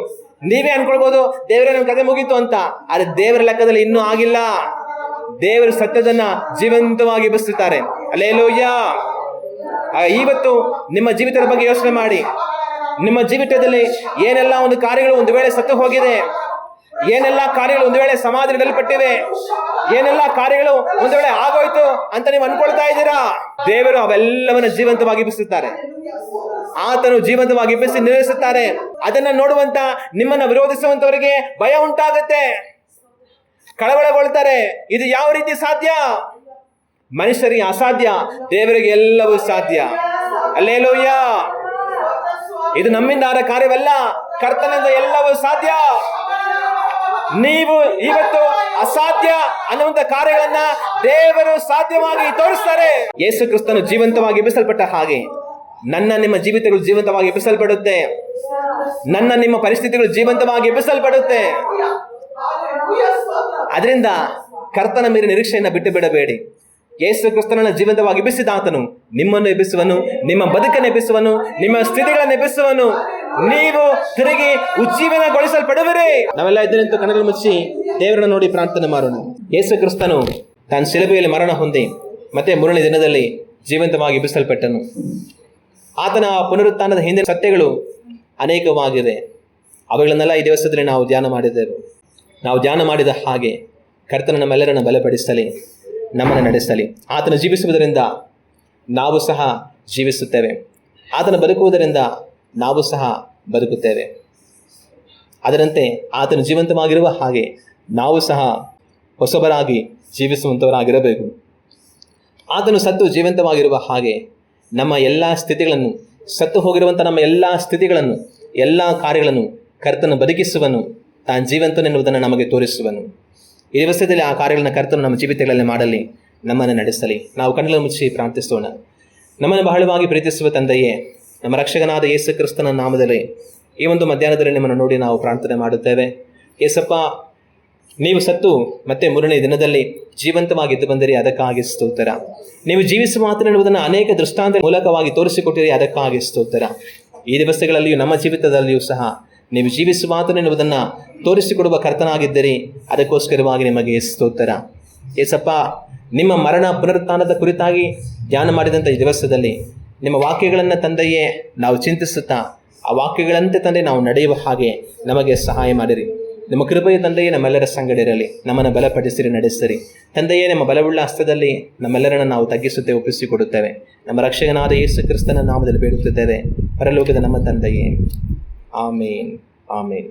ನೀವೇ ಅನ್ಕೊಳ್ಬಹುದು ದೇವರೇ ನಮ್ಮ ಕತೆ ಮುಗೀತು ಅಂತ. ಆದ್ರೆ ದೇವರ ಲೆಕ್ಕದಲ್ಲಿ ಇನ್ನೂ ಆಗಿಲ್ಲ. ದೇವರು ಸತ್ಯದನ್ನ ಜೀವಂತವಾಗಿ ಎಬ್ಬಿಸುತ್ತಾರೆ. ಹಲ್ಲೆಲೂಯಾ. ಇವತ್ತು ನಿಮ್ಮ ಜೀವಿತದ ಬಗ್ಗೆ ಯೋಚನೆ ಮಾಡಿ. ನಿಮ್ಮ ಜೀವಿತದಲ್ಲಿ ಏನೆಲ್ಲ ಒಂದು ಕಾರ್ಯಗಳು ಒಂದು ವೇಳೆ ಸತ್ತು ಹೋಗಿದೆ, ಏನೆಲ್ಲ ಕಾರ್ಯಗಳು ಒಂದು ವೇಳೆ ಸಮಾಧಿ ಇಡಲ್ಪಟ್ಟಿವೆ, ಏನೆಲ್ಲ ಕಾರ್ಯಗಳು ಒಂದು ವೇಳೆ ಆಗೋಯ್ತು ಅಂತ ನೀವು ಅನ್ಕೊಳ್ತಾ ಇದ್ದೀರಾ, ದೇವರು ಅವೆಲ್ಲವನ್ನ ಜೀವಂತವಾಗಿ ಎಬ್ಬಿಸುತ್ತಾರೆ. ಆತನು ಜೀವಂತವಾಗಿ ಎಬ್ಬಿಸಿ ನಿಲ್ಲಿಸುತ್ತಾರೆ. ಅದನ್ನ ನೋಡುವಂತ ನಿಮ್ಮನ್ನ ವಿರೋಧಿಸುವಂತವರಿಗೆ ಭಯ ಉಂಟಾಗುತ್ತೆ, ಕಳವಳಗೊಳ್ತಾರೆ. ಇದು ಯಾವ ರೀತಿ ಸಾಧ್ಯ? ಮನುಷ್ಯರಿಗೆ ಅಸಾಧ್ಯ, ದೇವರಿಗೆ ಎಲ್ಲವೂ ಸಾಧ್ಯ. ಹಲ್ಲೆಲೂಯಾ. ಇದು ನಮ್ಮಿಂದ ಆದ ಕಾರ್ಯವಲ್ಲ, ಕರ್ತನಿಂದ ಎಲ್ಲವೂ ಸಾಧ್ಯ. ನೀವು ಇವತ್ತು ಅಸಾಧ್ಯ ಅನ್ನುವಂತ ಕಾರ್ಯಗಳನ್ನ ದೇವರು ಸಾಧ್ಯವಾಗಿ ತೋರಿಸ್ತಾರೆ. ಯೇಸು ಕ್ರಿಸ್ತನು ಜೀವಂತವಾಗಿ ಎಬ್ಬಿಸಲ್ಪಟ್ಟ ಹಾಗೆ ನಿಮ್ಮ ಜೀವಿತಗಳು ಜೀವಂತವಾಗಿ ಎಬ್ಬಿಸಲ್ಪಡುತ್ತೆ. ನಿಮ್ಮ ಪರಿಸ್ಥಿತಿಗಳು ಜೀವಂತವಾಗಿ ಎಬ್ಬಿಸಲ್ಪಡುತ್ತೆ. ಅದರಿಂದ ಕರ್ತನ ಮೇಲೆ ನಿರೀಕ್ಷೆಯನ್ನ ಬಿಟ್ಟು ಬಿಡಬೇಡಿ. ಯೇಸು ಕ್ರಿಸ್ತನನ್ನ ಜೀವಂತವಾಗಿ ಎಬ್ಬಿಸಿದ ಆತನು ನಿಮ್ಮನ್ನು ಎಬ್ಬಿಸುವನು, ನಿಮ್ಮ ಬದುಕನ್ನು ಎಬ್ಬಿಸುವನು, ನಿಮ್ಮ ಸ್ಥಿತಿಗಳನ್ನು ಎಬ್ಬಿಸುವನು. ನೀವು ತಿರುಗಿ ಉಜ್ಜೀವನಗೊಳಿಸಲ್ಪಡುವಿರಿ. ನಾವೆಲ್ಲ ಎದ್ದು ನಿಂತು ಕಣ್ಣುಗಳು ಮುಚ್ಚಿ ದೇವರನ್ನು ನೋಡಿ ಪ್ರಾರ್ಥನೆ ಮಾಡೋಣ. ಯೇಸು ಕ್ರಿಸ್ತನು ತಾನು ಶಿಲುಬೆಯಲ್ಲಿ ಮರಣ ಹೊಂದಿ ಮತ್ತೆ 3ನೇ ದಿನದಲ್ಲಿ ಜೀವಂತವಾಗಿ ಎಬ್ಬಿಸಲ್ಪಟ್ಟನು. ಆತನ ಪುನರುತ್ಥಾನದ ಹಿಂದಿನ ಸತ್ಯಗಳು ಅನೇಕವಾಗಿದೆ. ಅವುಗಳನ್ನೆಲ್ಲ ಈ ದಿವಸದಲ್ಲಿ ನಾವು ಧ್ಯಾನ ಮಾಡಿದೆವು. ನಾವು ಧ್ಯಾನ ಮಾಡಿದ ಹಾಗೆ ಕರ್ತನ ನಮ್ಮೆಲ್ಲರನ್ನು ಬಲಪಡಿಸಲಿ, ನಮ್ಮನ್ನು ನಡೆಸಲಿ. ಆತನ ಜೀವಿಸುವುದರಿಂದ ನಾವು ಸಹ ಜೀವಿಸುತ್ತೇವೆ. ಆತನ ಬದುಕುವುದರಿಂದ ನಾವು ಸಹ ಬದುಕುತ್ತೇವೆ. ಅದರಂತೆ ಆತನು ಜೀವಂತವಾಗಿರುವ ಹಾಗೆ ನಾವು ಸಹ ಹೊಸಬರಾಗಿ ಜೀವಿಸುವಂಥವರಾಗಿರಬೇಕು. ಆತನು ಸತ್ತು ಜೀವಂತವಾಗಿರುವ ಹಾಗೆ ನಮ್ಮ ಎಲ್ಲ ಸ್ಥಿತಿಗಳನ್ನು, ಸತ್ತು ಹೋಗಿರುವಂಥ ನಮ್ಮ ಎಲ್ಲ ಸ್ಥಿತಿಗಳನ್ನು, ಎಲ್ಲ ಕಾರ್ಯಗಳನ್ನು ಕರ್ತನು ಬದುಕಿಸುವನು. ತಾನು ಜೀವಂತನೆನ್ನುವುದನ್ನು ನಮಗೆ ತೋರಿಸುವನು. ಈ ದಿವಸದಲ್ಲಿ ಆ ಕಾರ್ಯಗಳನ್ನು ಕರ್ತನು ನಮ್ಮ ಜೀವಿತಗಳಲ್ಲಿ ಮಾಡಲಿ, ನಮ್ಮನ್ನು ನಡೆಸಲಿ. ನಾವು ಕಣ್ಣನ್ನು ಮುಚ್ಚಿ ಪ್ರಾರ್ಥಿಸೋಣ. ನಮ್ಮನ್ನು ಬಹಳವಾಗಿ ಪ್ರೀತಿಸುವ ತಂದೆಯೇ, ನಮ್ಮ ರಕ್ಷಕನಾದ ಯೇಸು ಕ್ರಿಸ್ತನ ನಾಮದಲ್ಲಿ ಈ ಒಂದು ಮಧ್ಯಾಹ್ನದಲ್ಲಿ ನಿಮ್ಮನ್ನು ನೋಡಿ ನಾವು ಪ್ರಾರ್ಥನೆ ಮಾಡುತ್ತೇವೆ. ಯೇಸಪ್ಪ, ನೀವು ಸತ್ತು ಮತ್ತೆ 3ನೇ ದಿನದಲ್ಲಿ ಜೀವಂತವಾಗಿ ಎದ್ದು ಬಂದಿರಿ, ಅದಕ್ಕಾಗಿ ಸ್ತೋತ್ರ. ನೀವು ಜೀವಿಸುವ ಮಾತನೆನ್ನುವುದನ್ನು ಅನೇಕ ದೃಷ್ಟಾಂತ ಮೂಲಕವಾಗಿ ತೋರಿಸಿಕೊಟ್ಟಿರಿ, ಅದಕ್ಕಾಗಿ ಸ್ತೋತ್ರ. ಈ ದಿವಸಗಳಲ್ಲಿಯೂ ನಮ್ಮ ಜೀವಿತದಲ್ಲಿಯೂ ಸಹ ನೀವು ಜೀವಿಸುವ ಮಾತನೆನ್ನುವುದನ್ನು ತೋರಿಸಿಕೊಡುವ ಕರ್ತನಾಗಿದ್ದೀರಿ, ಅದಕ್ಕೋಸ್ಕರವಾಗಿ ನಿಮಗೆ ಸ್ತೋತ್ರ. ಯೇಸಪ್ಪ, ನಿಮ್ಮ ಮರಣ ಪುನರುತ್ಥಾನದ ಕುರಿತಾಗಿ ಧ್ಯಾನ ಮಾಡಿದಂಥ ಈ ದಿವಸದಲ್ಲಿ ನಿಮ್ಮ ವಾಕ್ಯಗಳನ್ನು ತಂದೆಯೇ ನಾವು ಚಿಂತಿಸುತ್ತಾ ಆ ವಾಕ್ಯಗಳಂತೆ ತಂದೆ ನಾವು ನಡೆಯುವ ಹಾಗೆ ನಮಗೆ ಸಹಾಯ ಮಾಡಿರಿ. ನಿಮ್ಮ ಕೃಪೆಯ ತಂದೆಯೇ ನಮ್ಮೆಲ್ಲರ ಸಂಗಡ ಇರಲಿ, ನಮ್ಮನ್ನು ಬಲಪಡಿಸಿರಿ, ನಡೆಸಿರಿ. ತಂದೆಯೇ, ನಮ್ಮ ಬಲವುಳ್ಳ ಹಸ್ತದಲ್ಲಿ ನಮ್ಮೆಲ್ಲರನ್ನು ನಾವು ತಗ್ಗಿಸುತ್ತೆ, ಒಪ್ಪಿಸಿಕೊಡುತ್ತೇವೆ. ನಮ್ಮ ರಕ್ಷಕನಾದ ಯೇಸು ಕ್ರಿಸ್ತನ ನಾಮದಲ್ಲಿ ಬೇಡುತ್ತಿದ್ದೇವೆ, ಪರಲೋಕದ ನಮ್ಮ ತಂದೆಯೇ. ಆಮೇನ್, ಆಮೇನ್.